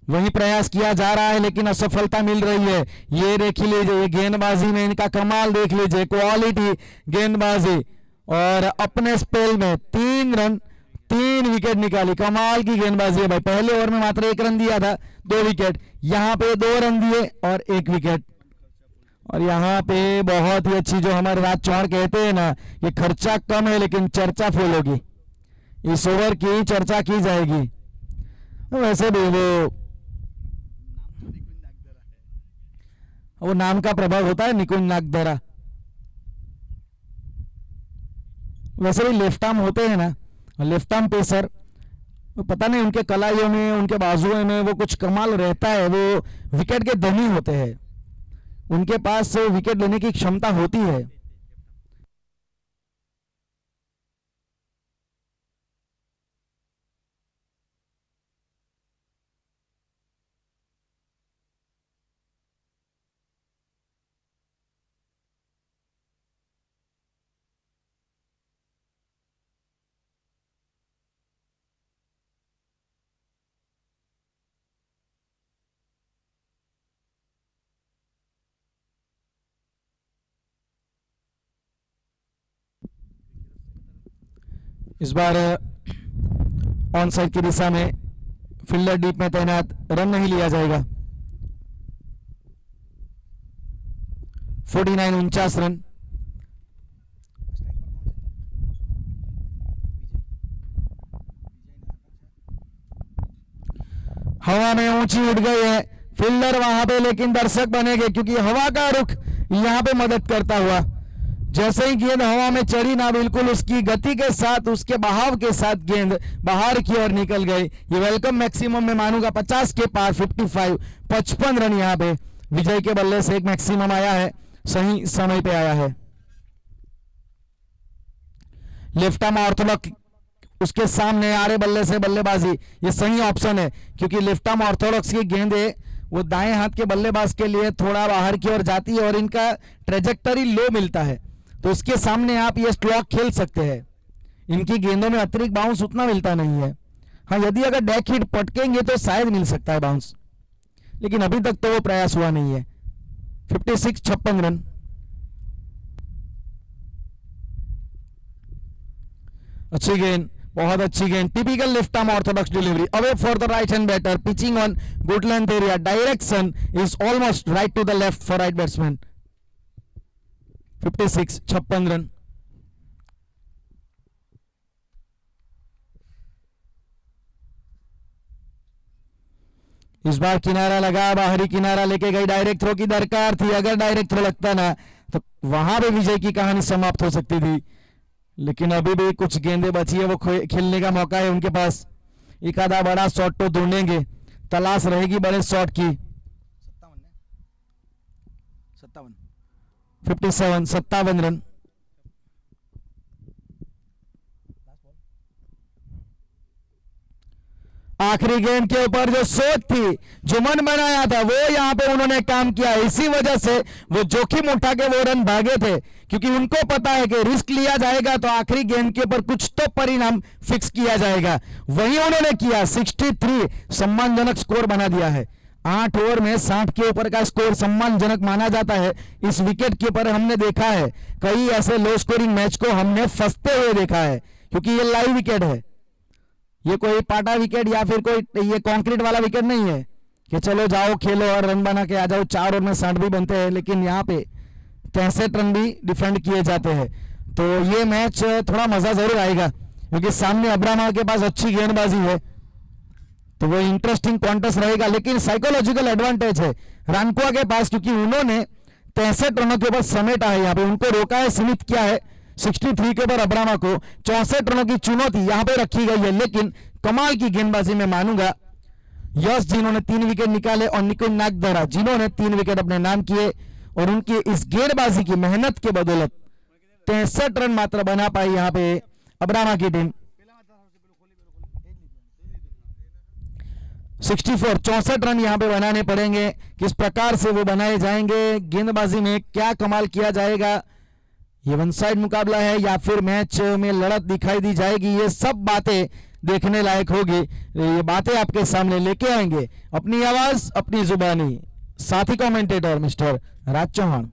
वही प्रयास किया जा रहा है लेकिन असफलता मिल रही है। ये देख लीजिए, ये गेंदबाजी में इनका कमाल देख लीजिए, क्वालिटी गेंदबाजी, और अपने स्पेल में 3 रन 3 विकेट निकाली, कमाल की गेंदबाजी है भाई। पहले ओवर में मात्र 1 रन दिया था, 2 विकेट, यहां पे 2 रन दिए और 1 विकेट। और यहाँ पे बहुत ही अच्छी, जो हमारे राज चौहान कहते हैं ना, ये खर्चा कम है लेकिन चर्चा फुल होगी, इस ओवर की चर्चा की जाएगी। वैसे भी वो नाम का प्रभाव होता है, निकुंज नागदरा। वैसे भी लेफ्ट आर्म होते हैं ना, लेफ्ट आर्म पेसर, पता नहीं उनके कलाइयों में, उनके बाजुओं में वो कुछ कमाल रहता है, वो विकेट के धनी होते हैं, उनके पास विकेट लेने की क्षमता होती है। इस बार ऑन साइड की दिशा में फील्डर डीप में तैनात, रन नहीं लिया जाएगा। 49 49 रन। हवा में ऊंची उड़ गई है फील्डर वहां पे, लेकिन दर्शक बनेंगे क्योंकि हवा का रुख यहां पे मदद करता हुआ, जैसे ही गेंद हवा में चढ़ी ना, बिल्कुल उसकी गति के साथ, उसके बहाव के साथ गेंद बाहर की ओर निकल गई। ये वेलकम मैक्सिमम में मानूंगा 50 के पार, 55 55 रन यहाँ पे विजय के बल्ले से एक मैक्सिमम आया है, सही समय पे आया है। लेफ्ट आर्म ऑर्थोडॉक्स उसके सामने आड़े बल्ले से बल्लेबाजी, ये सही ऑप्शन है क्योंकि लेफ्ट आर्म ऑर्थोडॉक्स की गेंदे वो दाएं हाथ के बल्लेबाज के लिए थोड़ा बाहर की ओर जाती है और इनका ट्रेजेक्टरी लो मिलता है, तो इसके सामने आप ये स्लॉक खेल सकते हैं। इनकी गेंदों में अतिरिक्त बाउंस उतना मिलता नहीं है। हाँ, यदि अगर डेक हिट पटकेंगे तो शायद मिल सकता है बाउंस, लेकिन अभी तक तो वो प्रयास हुआ नहीं है। 56 56 रन। अच्छी गेंद, बहुत अच्छी गेंद, typical left arm orthodox delivery, away for the right hand batter, pitching on good length area, direction is almost right to the left for right batsman. 56 56 run. इस बार किनारा लगा, बाहरी किनारा लेके गई, डायरेक्ट थ्रो की दरकार थी, अगर डायरेक्ट थ्रो लगता ना तो वहां पे विजय की कहानी समाप्त हो सकती थी, लेकिन अभी भी कुछ गेंदें बची है, वो खेलने का मौका है उनके पास। एक आधा बड़ा शॉट तो ढूंढेंगे, तलाश रहेगी बड़े शॉट की। 57 रन। आखिरी गेंद के ऊपर जो सोच थी, जो मन बनाया था, वो यहां पे उन्होंने काम किया, इसी वजह से वो जोखिम उठा के वो रन भागे थे, क्योंकि उनको पता है कि रिस्क लिया जाएगा तो आखिरी गेंद के ऊपर कुछ तो परिणाम फिक्स किया जाएगा। वही उन्होंने किया, 63 सम्मानजनक स्कोर बना दिया है। 8 ओवर में 60 के ऊपर का स्कोर सम्मानजनक माना जाता है। इस विकेट के ऊपर हमने देखा है कई ऐसे लो स्कोरिंग मैच को हमने फंसते हुए देखा है, क्योंकि ये लाइव विकेट है, ये कोई पाटा विकेट या फिर कोई ये कंक्रीट वाला विकेट नहीं है कि चलो जाओ खेलो और रन बना के आ जाओ। 4 ओवर में 60 भी बनते हैं, लेकिन यहाँ पे 63 भी डिफेंड किए जाते हैं। तो ये मैच थोड़ा मजा जरूर आएगा क्योंकि सामने अब्रामा के पास अच्छी गेंदबाजी है, तो वो इंटरेस्टिंग कॉन्टेस्ट रहेगा। लेकिन साइकोलॉजिकल एडवांटेज है रानकुआ के पास क्योंकि उन्होंने 63 रनों के ऊपर समेटा है, यहाँ पे उनको रोका है, सीमित किया है 63 के ऊपर अब्रामा को। 64 रनों की चुनौती यहाँ पे रखी गई है, लेकिन कमाल की गेंदबाजी मैं मानूंगा यश जिन्होंने 3 विकेट निकाले और निकुंज नागदरा जिन्होंने 3 विकेट अपने नाम किए, और उनकी इस गेंदबाजी की मेहनत के बदौलत 63 रन मात्र बना पाई यहाँ पे अब्रामा की टीम। 64 रन यहाँ पे बनाने पड़ेंगे, किस प्रकार से वो बनाए जाएंगे, गेंदबाजी में क्या कमाल किया जाएगा, ये वन साइड मुकाबला है या फिर मैच में लड़त दिखाई दी जाएगी, ये सब बातें देखने लायक होगी। ये बातें आपके सामने लेके आएंगे अपनी आवाज अपनी जुबानी साथी कमेंटेटर मिस्टर राज चौहान।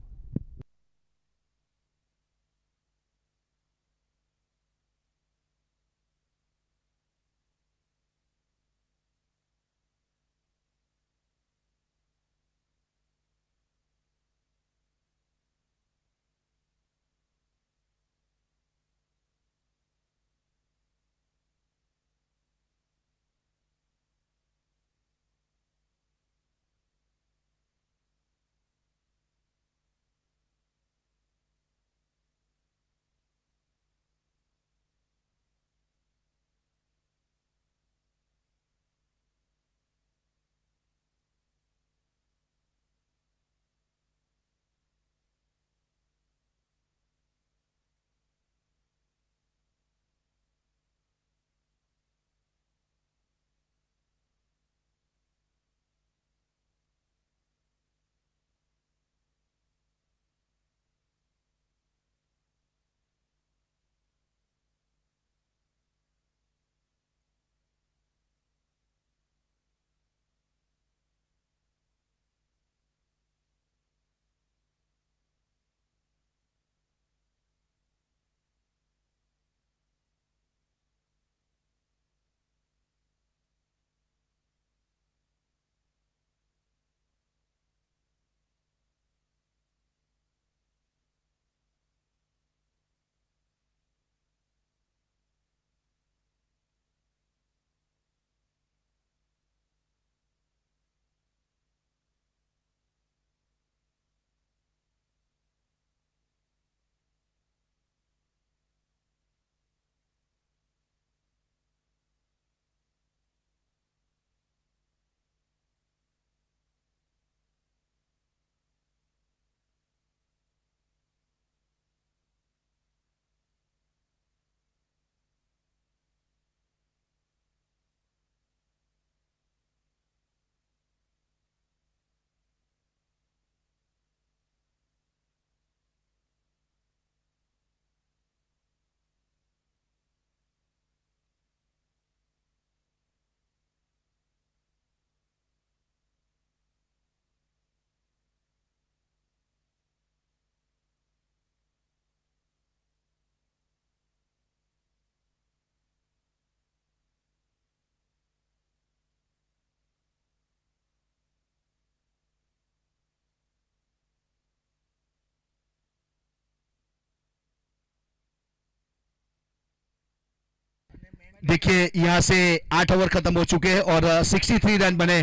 देखिए यहाँ से 8 ओवर खत्म हो चुके हैं और 63 रन बने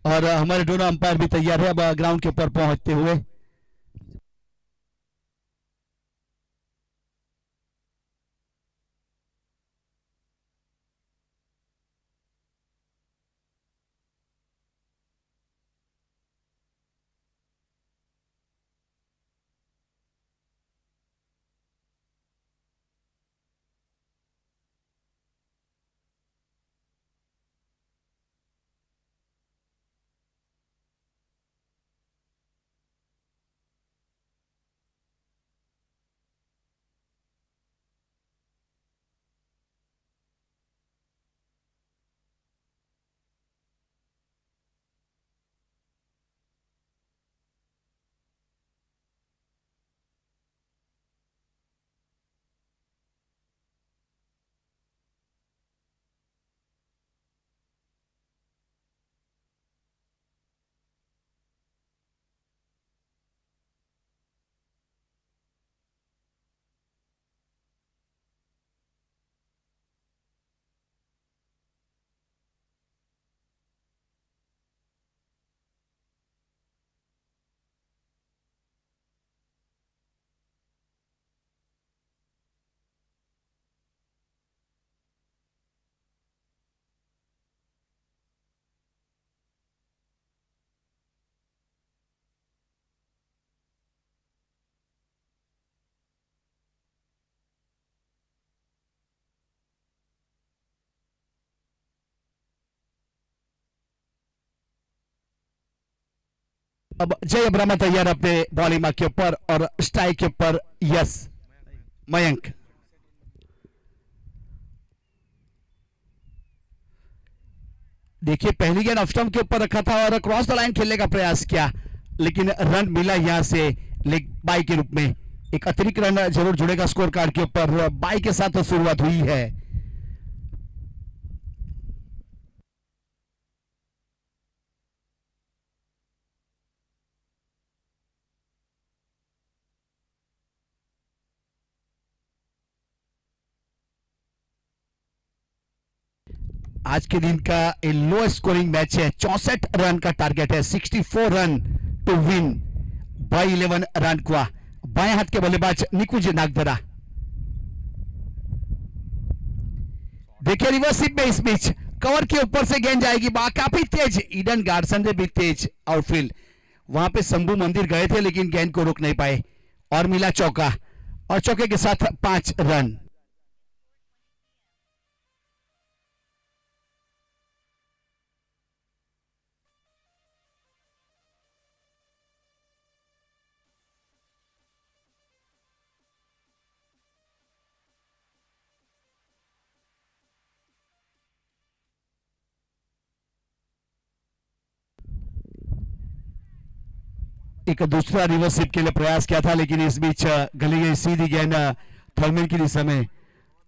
और हमारे दोनों अंपायर भी तैयार है अब ग्राउंड के ऊपर पहुंचते हुए। अब जय अब्रामा तैयार अपने बॉलिंग मार्क के ऊपर और स्ट्राइक के ऊपर यस मयंक। देखिए पहली गेंद ऑफ स्टंप के ऊपर रखा था और क्रॉस द लाइन खेलने का प्रयास किया, लेकिन रन मिला यहां से लेग बाई के रूप में। एक अतिरिक्त रन जरूर जुड़ेगा स्कोर कार्ड के ऊपर। बाई के साथ शुरुआत हुई है। आज के दिन का लो स्कोरिंग मैच है। 64 रन का टारगेट है। 64 run to win by 11 run क्वा। बाएं हाथ के बल्लेबाज निकुंज नागधरा। देखिए रिवर्सिप में इस बीच कवर के ऊपर से गेंद जाएगी काफी तेज। ईडन गार्डसन से भी तेज आउटफील्ड। वहां पे शंभू मंदिर गए थे लेकिन गेंद को रोक नहीं पाए और मिला चौका, और चौके के साथ 5 रन। एक दूसरा रिवर्सिप के लिए प्रयास किया था लेकिन इस बीच गली गई सीधी गेंद थर्मिल की दिशा में।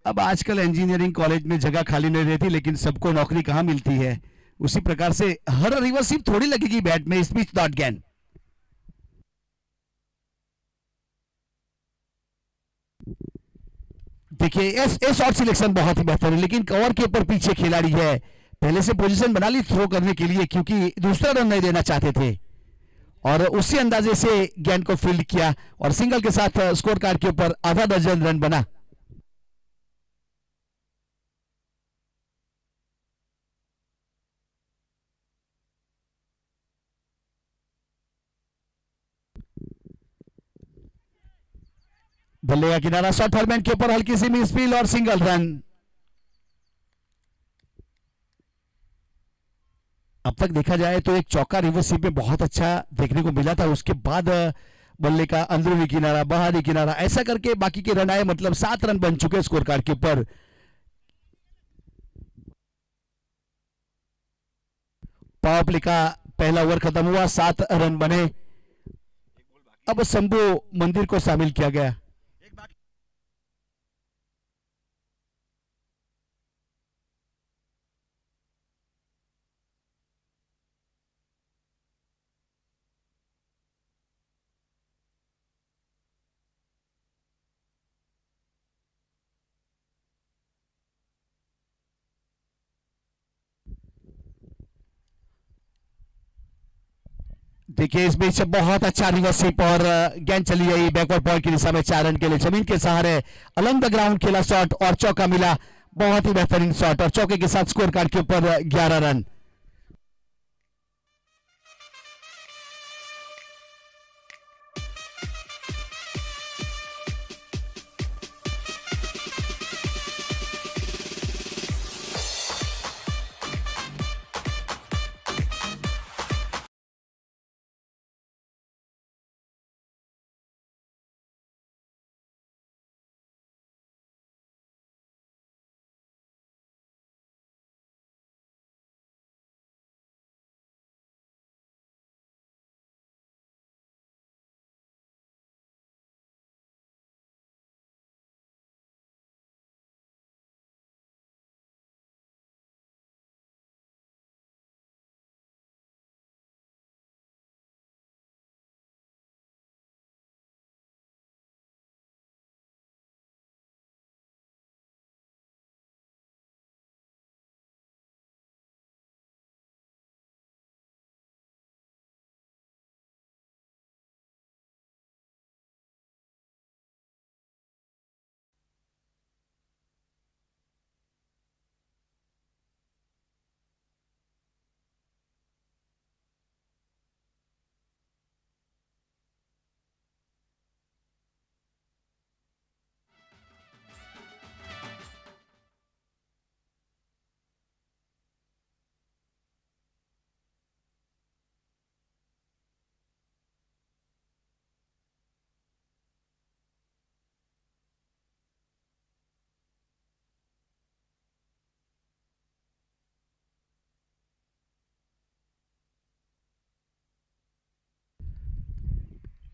अब आजकल इंजीनियरिंग कॉलेज में जगह खाली नहीं रहती, लेकिन सबको नौकरी कहां मिलती है। उसी प्रकार से हर रिवर्सिप थोड़ी लगेगी बैट में। इस बीच डॉट गेंद। देखिए ये शॉट सिलेक्शन बहुत ही बेहतर है, लेकिन कवर के ऊपर पीछे खिलाड़ी है। पहले से पोजीशन बना ली थ्रो करने के लिए, क्योंकि दूसरा रन नहीं देना चाहते थे और उसी अंदाजे से गेंद को फील्ड किया और सिंगल के साथ स्कोर कार्ड के ऊपर आधा दर्जन रन बना। बल्ले का किनारा शॉर्ट फॉर्मेट के ऊपर हल्की सी मिस फील्ड और सिंगल रन। अब तक देखा जाए तो एक चौका रिवर्सिप में बहुत अच्छा देखने को मिला था। उसके बाद बल्ले का अंदरूनी किनारा, बाहरी किनारा, ऐसा करके बाकी के रन आए। मतलब 7 रन बन चुके स्कोर कार्ड के ऊपर। पावर प्ले का पहला ओवर खत्म हुआ, 7 रन बने। अब शंभू मंदिर को शामिल किया गया। देखिए इस बीच बहुत अच्छा रिवर्सिप और गेंद चली गई बैकवर्ड पॉइंट की दिशा में 4 रन के लिए। जमीन के सहारे अलंग द ग्राउंड खेला शॉट और चौका मिला। बहुत ही बेहतरीन शॉट और चौके के साथ स्कोर कार्ड के ऊपर 11 रन।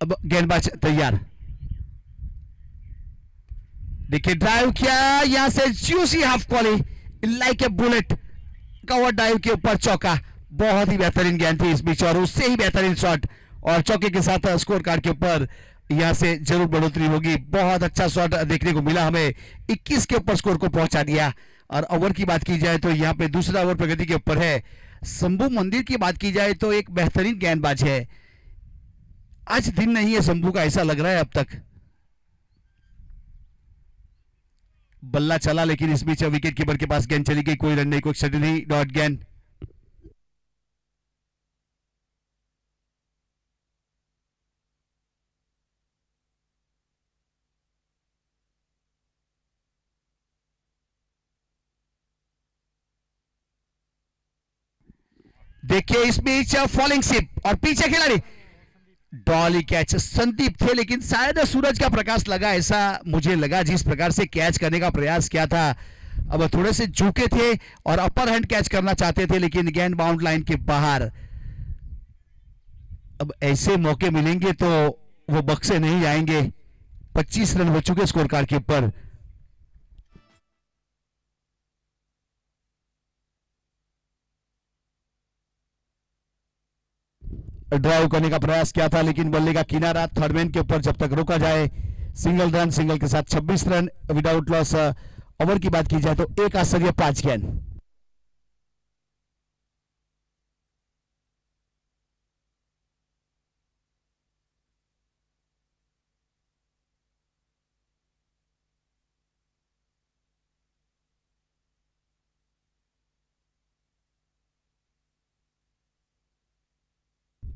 अब गेंदबाज तैयार, देखिए ड्राइव किया यहां से juicy half volley like a bullet, cover drive के ऊपर चौका, बहुत ही बेहतरीन गेंद थी इस बीच और उससे ही बेहतरीन शॉट, और चौके के साथ स्कोर कार्ड के ऊपर यहां से जरूर बढ़ोतरी होगी। बहुत अच्छा शॉट देखने को मिला हमें, 21 के ऊपर स्कोर को पहुंचा दिया। और ओवर की बात की जाए तो यहां पे दूसरा ओवर प्रगति के ऊपर है। शंभू मंदिर की बात की जाए तो एक बेहतरीन गेंदबाज है, आज दिन नहीं है शंभू का, ऐसा लग रहा है अब तक। बल्ला चला लेकिन इस बीच विकेट कीपर के पास गेंद चली गई, कोई रन नहीं, कोई क्षति नहीं, डॉट गेंद। देखिए इस बीच फॉलिंग शिप और पीछे खिलाड़ी, डॉली कैच, संदीप थे लेकिन शायद सूरज का प्रकाश लगा, ऐसा मुझे लगा जिस प्रकार से कैच करने का प्रयास किया था। अब थोड़े से झुके थे और अपर हैंड कैच करना चाहते थे लेकिन गेंद बाउंड लाइन के बाहर। अब ऐसे मौके मिलेंगे तो वो बक्से नहीं आएंगे। 25 रन हो चुके स्कोर कार्ड के ऊपर। ड्राइव करने का प्रयास किया था लेकिन बल्ले का किनारा थर्डमैन के ऊपर जब तक रोका जाए। सिंगल रन, सिंगल के साथ 26 रन विदाउट लॉस। ओवर की बात की जाए तो एक आश्चर्य 5 गेंद।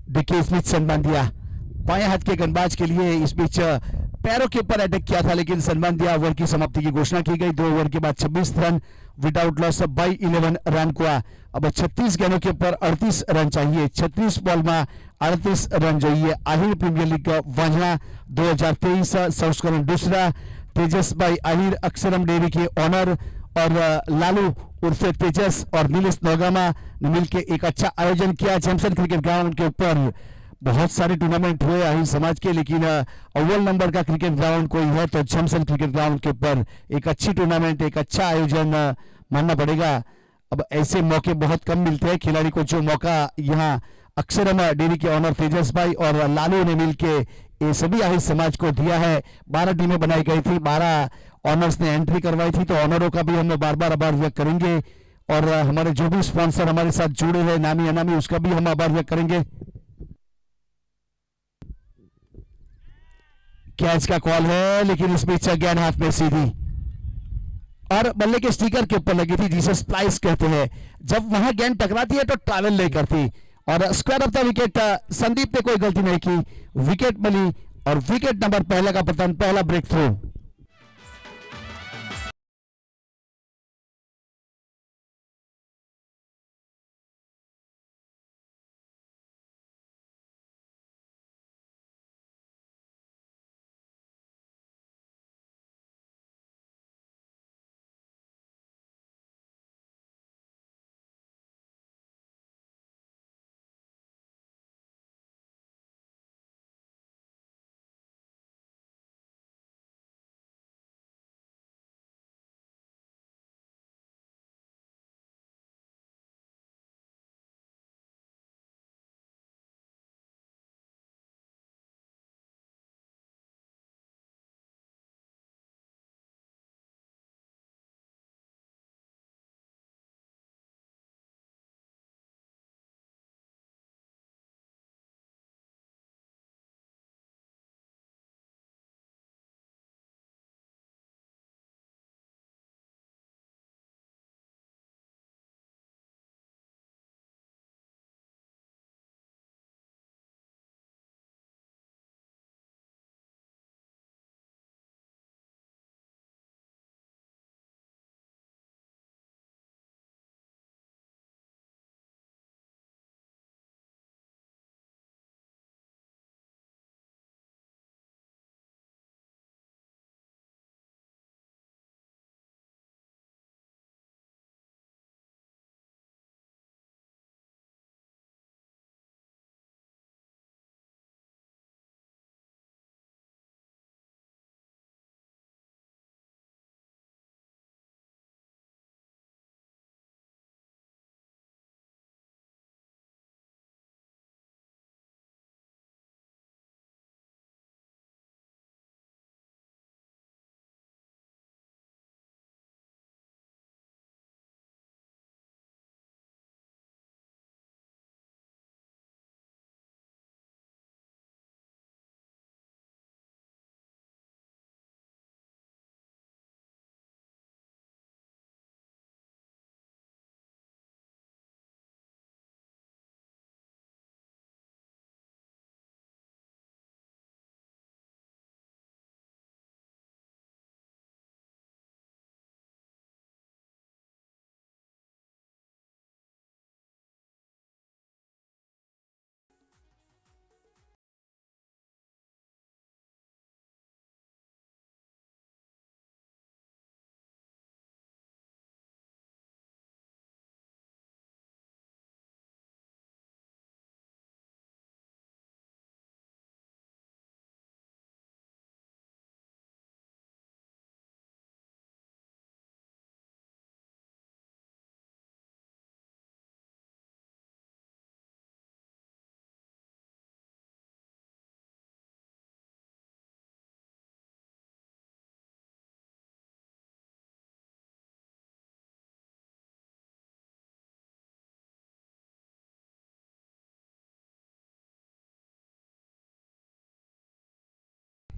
देखिए इस बीच सन्मान दिया, बाएं हाथ के गेंदबाज के लिए इस बीच पैरों के ऊपर अटैक किया था लेकिन सन्मान दिया। ओवर की समाप्ति की घोषणा की गई, 2 ओवर के बाद 26 run without loss by 11 run को। अब 36 गेंदों के ऊपर 38 रन चाहिए, 36 बॉल में 38 रन चाहिए। आहिर प्रीमियर लीग वाजना 2023 संस्करण दूसरा, तेजस भाई आहिर अक्षरम डेयरी के ऑनर और लालू उर्फे तेजस और नीलेश नौगामा ने मिलकर एक अच्छा आयोजन किया जैमसन क्रिकेट ग्राउंड के ऊपर। बहुत सारे टूर्नामेंट हुए आहिर समाज के लेकिन अव्वल नंबर का क्रिकेट ग्राउंड कोई है तो जैमसन क्रिकेट ग्राउंड के ऊपर एक अच्छी टूर्नामेंट, एक अच्छा आयोजन मानना पड़ेगा। अब ऐसे मौके बहुत कम मिलते हैं खिलाड़ी को, जो मौका यहाँ अक्षरम डेयरी के ऑनर तेजस भाई और लालू ने मिलके ये सभी आहिर समाज को दिया है। 12 टीमें बनाई गई थी, 12 ऑनर्स ने एंट्री करवाई थी, तो ऑनरों का भी हम बार बार आभार व्यक्त करेंगे और हमारे जो भी स्पॉन्सर हमारे साथ जुड़े हैं नामी अनामी, उसका भी हम आभार व्यक्त करेंगे। कैच का कॉल है लेकिन इस बीच गेंद हाथ में सीधी और बल्ले के स्टिकर के ऊपर लगी थी जिसे स्प्लाइस कहते हैं। जब वहां गेंद टकराती है तो ट्रैवल नहीं करती और square of the wicket Sandeep ने कोई गलती नहीं की, विकेट मिली और विकेट नंबर पहला का पतन, पहला ब्रेक थ्रू।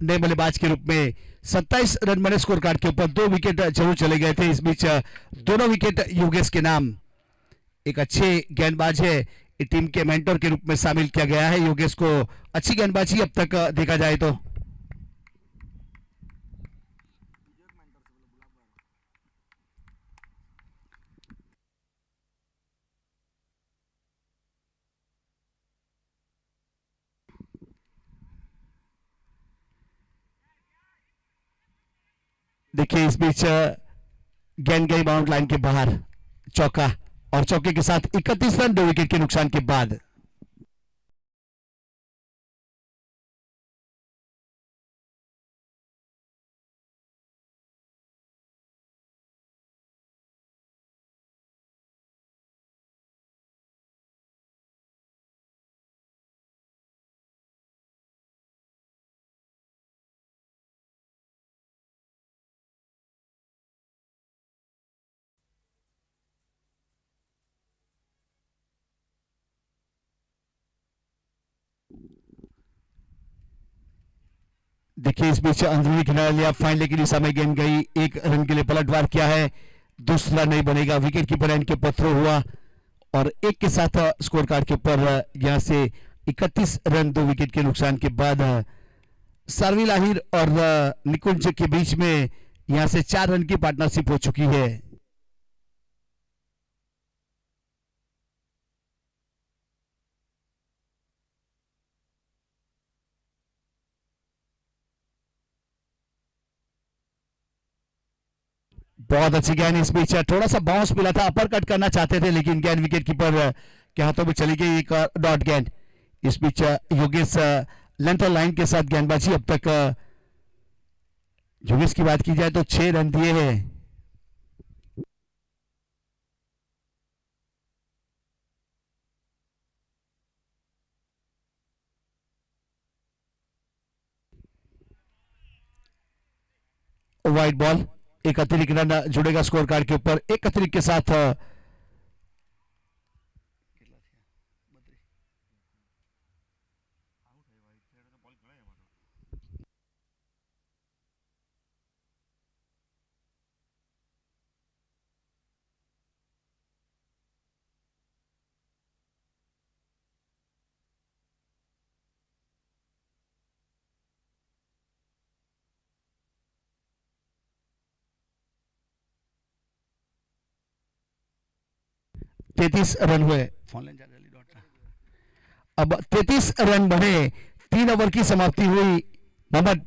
नए बल्लेबाज के रूप में 27 रन बने स्कोर कार्ड के ऊपर। 2 विकेट जरूर चले गए थे, इस बीच दोनों विकेट योगेश के नाम। एक अच्छे गेंदबाज है, टीम के मेंटर के रूप में शामिल किया गया है योगेश को। अच्छी गेंदबाजी अब तक देखा जाए तो। देखिए इस बीच गेंद गई बाउंड लाइन के बाहर, चौका, और चौके के साथ 31 रन 2 विकेट के नुकसान के बाद। देखिए इस बीच अंदरूनी किनारे लिया, फाइनल की दिशा में गेंद गई, 1 रन के लिए पलटवार किया है, दूसरा नहीं बनेगा। विकेट कीपर एंड के पत्थर हुआ और 1 के साथ स्कोर कार्ड के ऊपर यहां से 31 रन 2 विकेट के नुकसान के बाद सार्विल आहिर और निकुंज के बीच में यहां से 4 रन की पार्टनरशिप हो चुकी है। बहुत अच्छी गेंद, इस बीच थोड़ा सा बाउंस मिला था, अपर कट करना चाहते थे लेकिन गेंद विकेट कीपर के हाथों में चली गई, एक डॉट गेंद। इस बीच योगेश लेंथ और लाइन के साथ गेंदबाजी अब तक योगेश की बात की जाए तो 6 रन दिए हैं। वाइड बॉल, एक अतिरिक्त रन जुड़ेगा स्कोर कार्ड के ऊपर, एक अतिरिक्त के साथ तैतीस रन हुए। अब 33 रन बने, 3 ओवर की समाप्ति हुई। मोहम्मद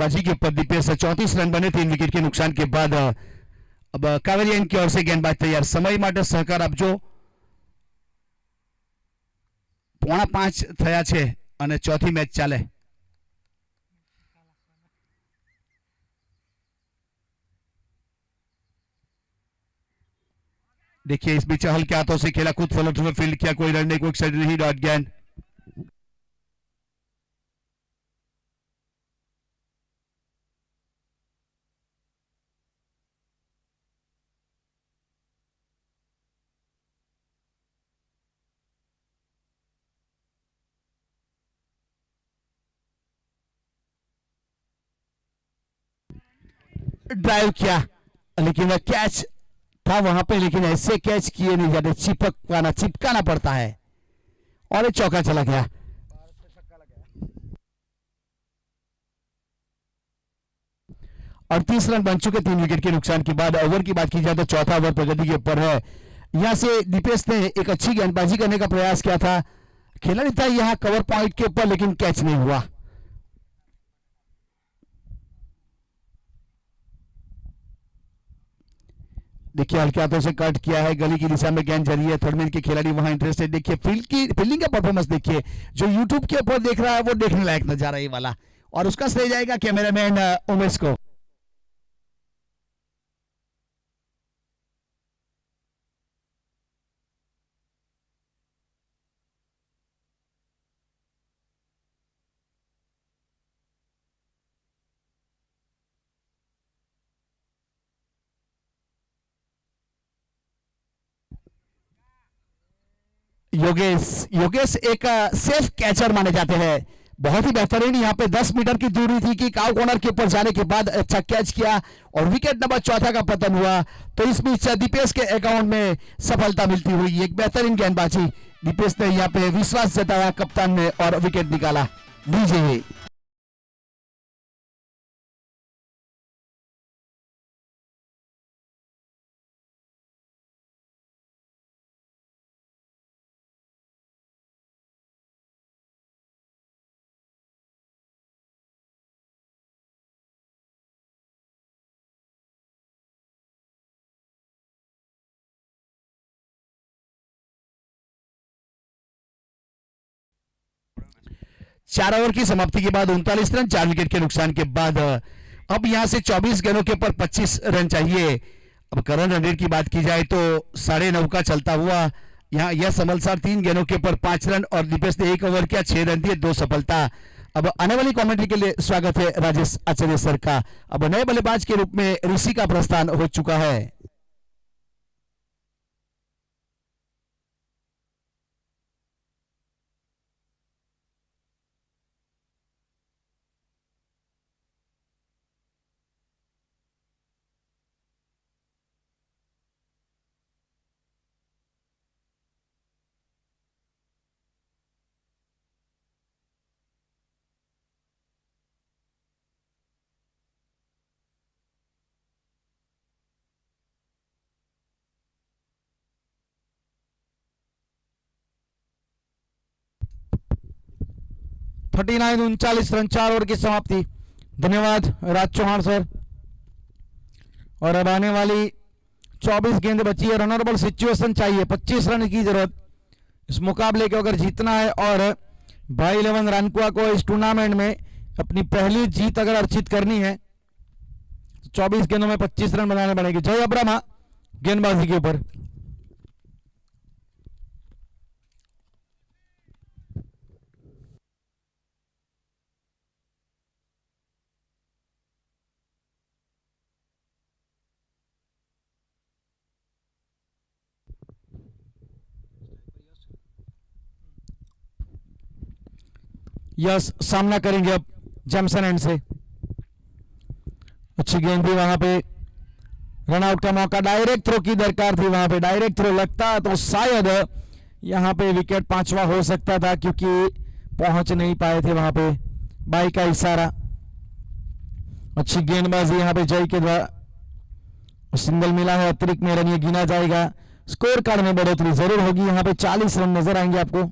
बाजी के ऊपर दीपेश 34 रन बने 3 विकेट के नुकसान के बाद। अब कावेरियन की ओर से गेंदबाज तैयार, समय માટે સહકાર આપજો। 4:45 થયા છે અને ચોથી મેચ ચાલે। देखिए इस बीच हल्के हाथों से खेला, खुद फॉलो थ्रू में फील्ड किया, कोई रन नहीं, कोई साइड नहीं, डॉट गेंद। ड्राइव किया लेकिन वह कैच था वहां पे, लेकिन ऐसे कैच किए नहीं जाते, चिपकाना पड़ता है और ये चौका चला गया। 38 रन बन चुके 3 विकेट के नुकसान के बाद। ओवर की बात की जाए तो चौथा ओवर प्रगति के ऊपर है। यहां से दीपेश ने एक अच्छी गेंदबाजी करने का प्रयास किया था, खेला नहीं था यहां कवर पॉइंट के ऊपर, लेकिन कैच नहीं हुआ। देखिए हल्के हाथों से कट किया है, गली की दिशा में गेंद जा रही है, थर्ड मैन के खिलाड़ी वहां इंटरेस्टेड। देखिए फील्डिंग का परफॉर्मेंस देखिए, जो यूट्यूब के ऊपर देख रहा है वो देखने लायक नजारा ये वाला, और उसका श्रेय जाएगा कैमरामैन उमेश को। योगेश एक सेफ कैचर माने जाते हैं, बहुत ही बेहतरीन। यहाँ पे 10 मीटर की दूरी थी कि काउ कॉर्नर के ऊपर जाने के बाद अच्छा कैच किया और विकेट नंबर चौथा का पतन हुआ। तो इस बीच दीपेश के अकाउंट में सफलता मिलती हुई, एक बेहतरीन गेंदबाजी दीपेश ने यहाँ पे विश्वास जताया कप्तान ने और विकेट निकाला। विजय चार ओवर की समाप्ति के बाद 39 रन 4 विकेट के नुकसान के बाद। अब यहां से 24 गेंदों के ऊपर 25 रन चाहिए। अब करंट रन रेट की बात की जाए तो 9.5 का चलता हुआ यहाँ यह समलसार 3 गेंदों के ऊपर 5 रन और दीपेश ने 1 ओवर किया, 6 रन दिए, 2 सफलता। अब आने वाली कमेंट्री के लिए स्वागत है राजेश आचार्य सर का। अब नए बल्लेबाज के रूप में ऋषि का प्रस्थान हो चुका है। थर्टी 39 रन 4 ओवर की समाप्ति। धन्यवाद राज चौहान सर। और अब आने वाली 24 गेंद बची है, रनरेबल सिचुएशन चाहिए, 25 रन की जरूरत इस मुकाबले को अगर जीतना है और भाई 11 रानकुआ को इस टूर्नामेंट में अपनी पहली जीत अगर अर्जित करनी है तो 24 गेंदों में 25 रन बनाने पड़ेंगे। जय अब्रामा गेंदबाजी के ऊपर। यस सामना करेंगे अब जैमसन एंड से। अच्छी गेंद थी वहां पे, रन आउट का मौका, डायरेक्ट थ्रो की दरकार थी वहां पे, डायरेक्ट थ्रो लगता तो शायद यहां पे विकेट 5वां हो सकता था, क्योंकि पहुंच नहीं पाए थे वहां पे, बाई का इशारा। अच्छी गेंदबाजी यहां पे जय के द्वारा, सिंगल मिला है, अतिरिक्त में रन ये गिना जाएगा, स्कोर कार्ड में बढ़ोतरी जरूर होगी। यहां पे 40 रन नजर आएंगे आपको।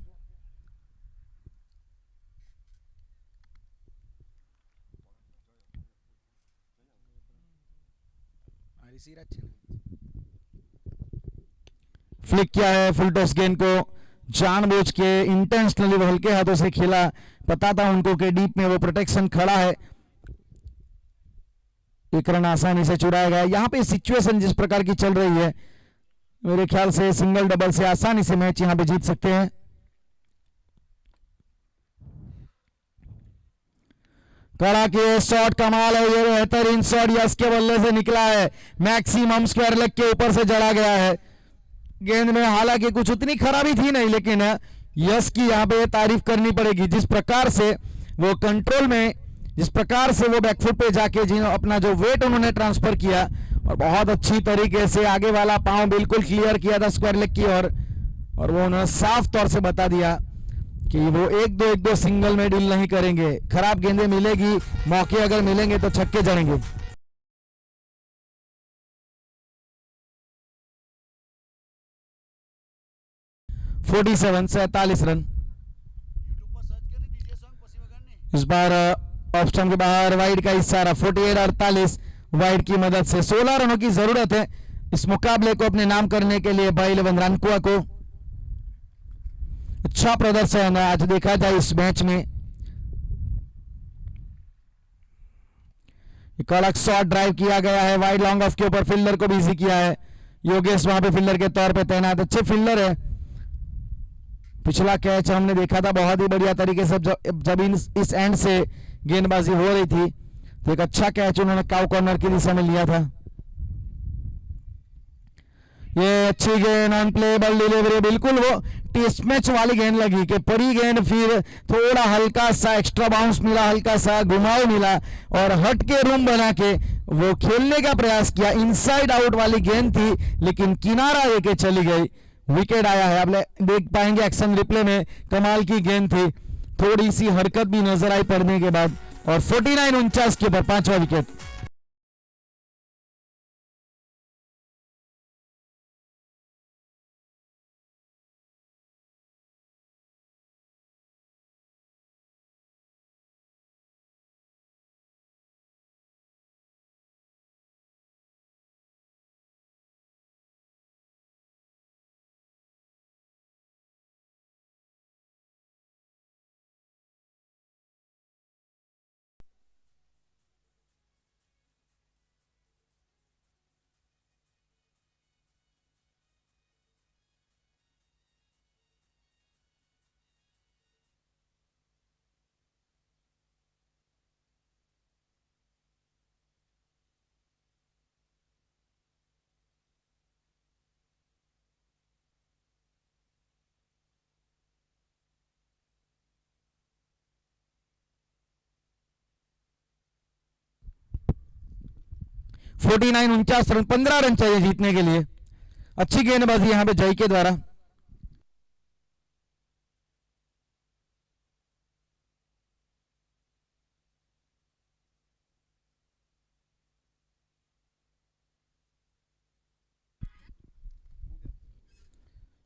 फ्लिक किया है फुल टॉस गेंद को, जानबूझ के इंटेंशनली वो हल्के हाथों से खेला, पता था उनको कि डीप में वो प्रोटेक्शन खड़ा है। एक रन आसानी से चुराया गया। यहाँ पे सिचुएशन जिस प्रकार की चल रही है, मेरे ख्याल से सिंगल डबल से आसानी से मैच यहाँ पे जीत सकते हैं। कड़ा के शॉट कमाल है, ये बेहतरीन शॉट यश के बल्ले से निकला है, मैक्सिमम स्क्वायर लेग के ऊपर से जड़ा गया है। गेंद में हालांकि कुछ उतनी खराबी थी नहीं, लेकिन यश की यहाँ पे तारीफ करनी पड़ेगी, जिस प्रकार से वो कंट्रोल में, जिस प्रकार से वो बैकफुट पे जाके अपना जो वेट उन्होंने ट्रांसफर किया और बहुत अच्छी तरीके से आगे वाला पांव बिल्कुल क्लियर किया था स्क्वायर लेग की ओर, और वो उन्होंने साफ तौर से बता दिया कि वो एक दो सिंगल में डील नहीं करेंगे। खराब गेंदें मिलेगी, मौके अगर मिलेंगे तो छक्के जड़ेंगे। Forty 47 run. इस बार ऑफ स्टंप के बाहर वाइड का इशारा, 48-48 वाइड की मदद से 16 रनों की जरूरत है इस मुकाबले को अपने नाम करने के लिए भाई इलेवन रानकुआ को। अच्छा प्रदर्शन आज देखा जाए इस मैच में। कड़क शॉट ड्राइव किया गया है वाइड लॉन्ग ऑफ के ऊपर, फील्डर को बिजी किया है। योगेश वहां पे फील्डर के तौर पे तैनात, अच्छे फील्डर है। पिछला कैच हमने देखा था बहुत ही बढ़िया तरीके से, जब इस एंड से गेंदबाजी हो रही थी तो एक अच्छा कैच उन्होंने काउ कॉर्नर की दिशा में लिया था। ये अच्छी गेंद, अनप्लेबल डिलीवरी, बिल्कुल वो टेस्ट मैच वाली गेंद लगी कि पड़ी गेंद, फिर थोड़ा हल्का सा एक्स्ट्रा बाउंस मिला, हल्का सा घुमाव मिला और हट के रूम बना के वो खेलने का प्रयास किया। इनसाइड आउट वाली गेंद थी लेकिन किनारा लेके चली गई, विकेट आया है। आप देख पाएंगे एक्शन रिप्ले में, कमाल की गेंद थी, थोड़ी सी हरकत भी नजर आई पड़ने के बाद, और 49-49 के ऊपर 5वां विकेट। फोर्टी 49 रन, 15 रन चाहिए जीतने के लिए। अच्छी गेंदबाजी यहां पे जय के द्वारा।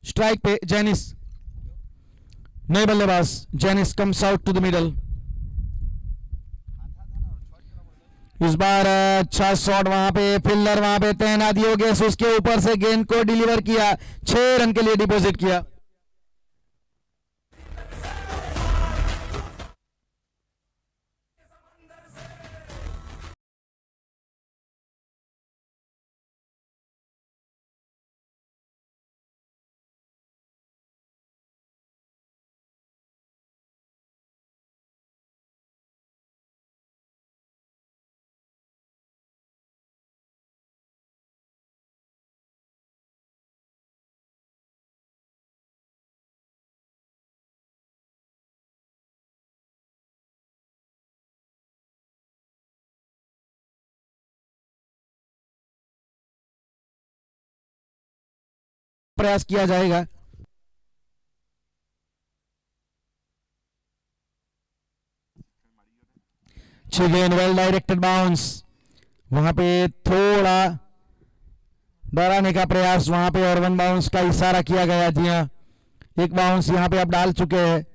स्ट्राइक पे जेनिस, नए बल्लेबाज जेनिस comes out to the middle. इस बार अच्छा शॉट, वहां पे फील्डर वहां पे तैनात योगेश, उसके ऊपर से गेंद को डिलीवर किया, 6 रन के लिए डिपॉजिट किया। प्रयास किया जाएगा। गेंद, वेल डायरेक्टेड बाउंस, वहां पे थोड़ा डराने का प्रयास वहां पे, और 1 बाउंस का इशारा किया गया। जी हाँ, 1 बाउंस यहां पे आप डाल चुके हैं,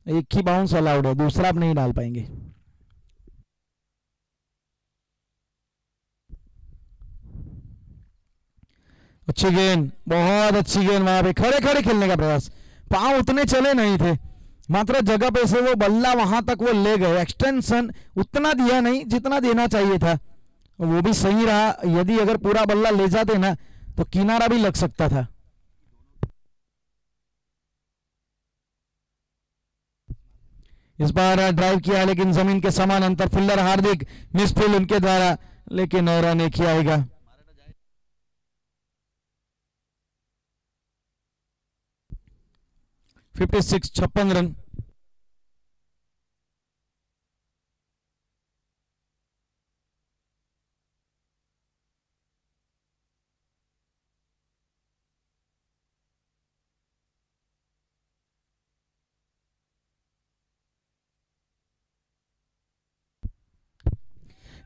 एक ही बाउंस अलाउड है, दूसरा आप नहीं डाल पाएंगे। अच्छी गेंद, बहुत अच्छी गेंद, वहां पे खड़े खड़े खेलने का प्रयास, पांव उतने चले नहीं थे, मात्र जगह पे से वो बल्ला वहां तक वो ले गए, एक्सटेंशन उतना दिया नहीं जितना देना चाहिए था, वो भी सही रहा। यदि अगर पूरा बल्ला ले जाते ना तो किनारा भी लग सकता था। इस बार ड्राइव किया लेकिन जमीन के समान अंतर, फील्डर हार्दिक मिसफील्ड उनके द्वारा, लेकिन रन एक ही आएगा। (56) 56 रन।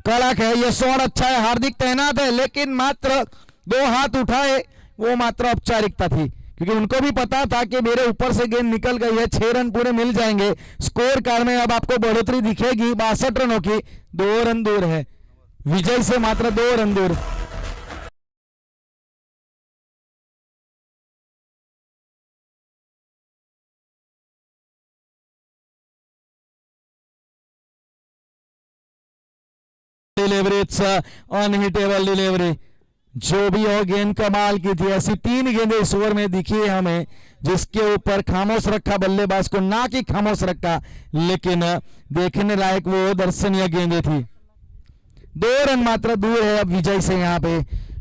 कड़क है ये शॉट, अच्छा है, हार्दिक तैनात है, लेकिन मात्र 2 हाथ उठाए, वो मात्र औपचारिकता थी, क्योंकि उनको भी पता था कि मेरे ऊपर से गेंद निकल गई है, 6 रन पूरे मिल जाएंगे। स्कोर कार्ड में अब आपको बढ़ोतरी दिखेगी 62 रनों की, 2 रन दूर है विजय से, मात्र 2 रन दूर। डिलीवरी, इट्स अनहिटेबल डिलीवरी, जो भी हो गेंद कमाल की थी। ऐसी 3 गेंदें इस ओवर में दिखी है हमें जिसके ऊपर खामोश रखा बल्लेबाज को, ना कि खामोश रखा, लेकिन देखने लायक वो दर्शनीय गेंदें थी। 2 रन मात्र दूर है अब विजय से, यहाँ पे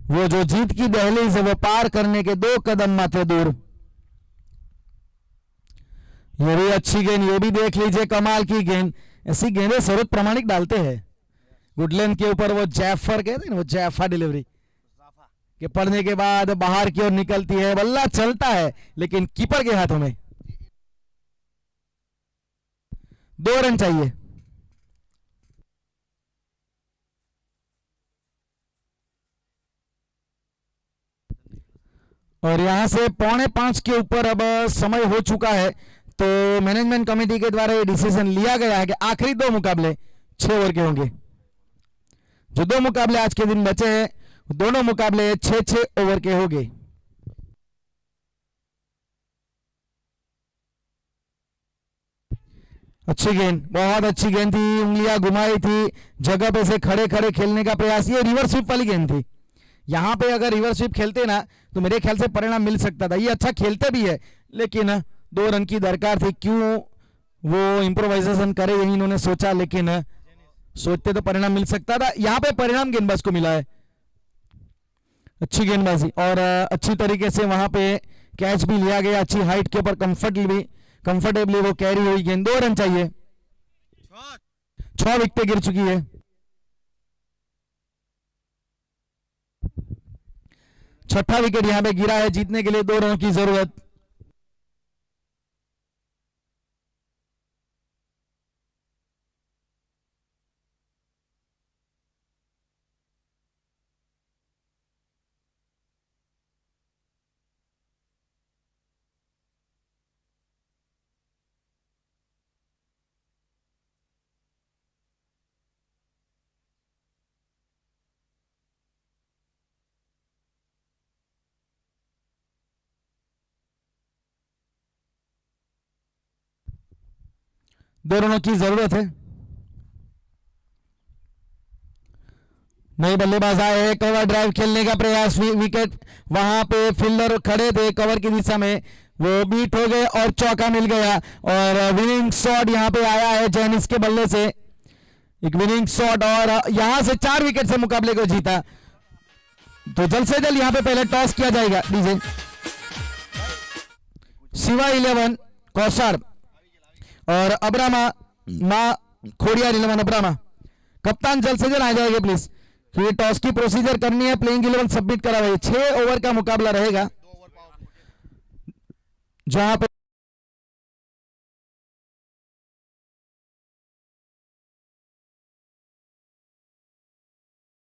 वो जो जीत की दहलीज है वो पार करने के 2 कदम मात्र दूर। ये भी अच्छी गेंद, ये भी देख लीजिए कमाल की गेंद। ऐसी गेंदें सरोज प्रामाणिक डालते हैं। गुडलैंड के ऊपर वो जैफर कहते हैं ना, वो जैफा डिलीवरी के पड़ने के बाद बाहर की ओर निकलती है, बल्ला चलता है लेकिन कीपर के हाथों में। 2 रन चाहिए। और यहां से 4:45 के ऊपर अब समय हो चुका है, तो मैनेजमेंट कमेटी के द्वारा ये डिसीजन लिया गया है कि आखिरी 2 मुकाबले 6 ओवर के होंगे। जो 2 मुकाबले आज के दिन बचे हैं, दोनों मुकाबले 6-6 ओवर के होंगे। अच्छी गेंद, बहुत अच्छी गेंद थी, उंगलियां घुमाई थी, जगह पे से खड़े खड़े खेलने का प्रयास, ये रिवर्स स्वीप वाली गेंद थी। यहां पे अगर रिवर्स स्वीप खेलते ना तो मेरे ख्याल से परिणाम मिल सकता था। ये अच्छा खेलते भी है, लेकिन 2 रन की दरकार थी। क्यों वो इम्प्रोवाइजेशन करे यही इन्होंने सोचा, लेकिन सोचते तो परिणाम मिल सकता था। यहां पे परिणाम गेंदबाज को मिला है। अच्छी गेंदबाजी और अच्छी तरीके से वहां पे कैच भी लिया गया, अच्छी हाइट के ऊपर कंफर्टेबली वो कैरी हुई गेंद। 2 रन चाहिए। 6 विकेटें गिर चुकी है। छठा विकेट यहां पे गिरा है, जीतने के लिए 2 रनों की जरूरत। दो रनों की जरूरत है। नए बल्लेबाज आए, कवर ड्राइव खेलने का प्रयास, विकेट वहां पे फील्डर खड़े थे कवर की दिशा में, वो बीट हो गए और चौका मिल गया। और विनिंग शॉट यहां पे आया है जैनिस के बल्ले से, एक विनिंग शॉट, और यहां से 4 विकेट से मुकाबले को जीता। तो जल्द से जल्द यहां पे पहले टॉस किया जाएगा। डीजे शिवा 11 कौसार और अब्रामा माँ खोड़ियार 11 अब्रामा, कप्तान जल्द से जल्द आ जाएंगे प्लीज, क्योंकि टॉस की प्रोसीजर करनी है, प्लेइंग 11 सबमिट करा हुआ है। 6 ओवर का मुकाबला रहेगा, जहां पे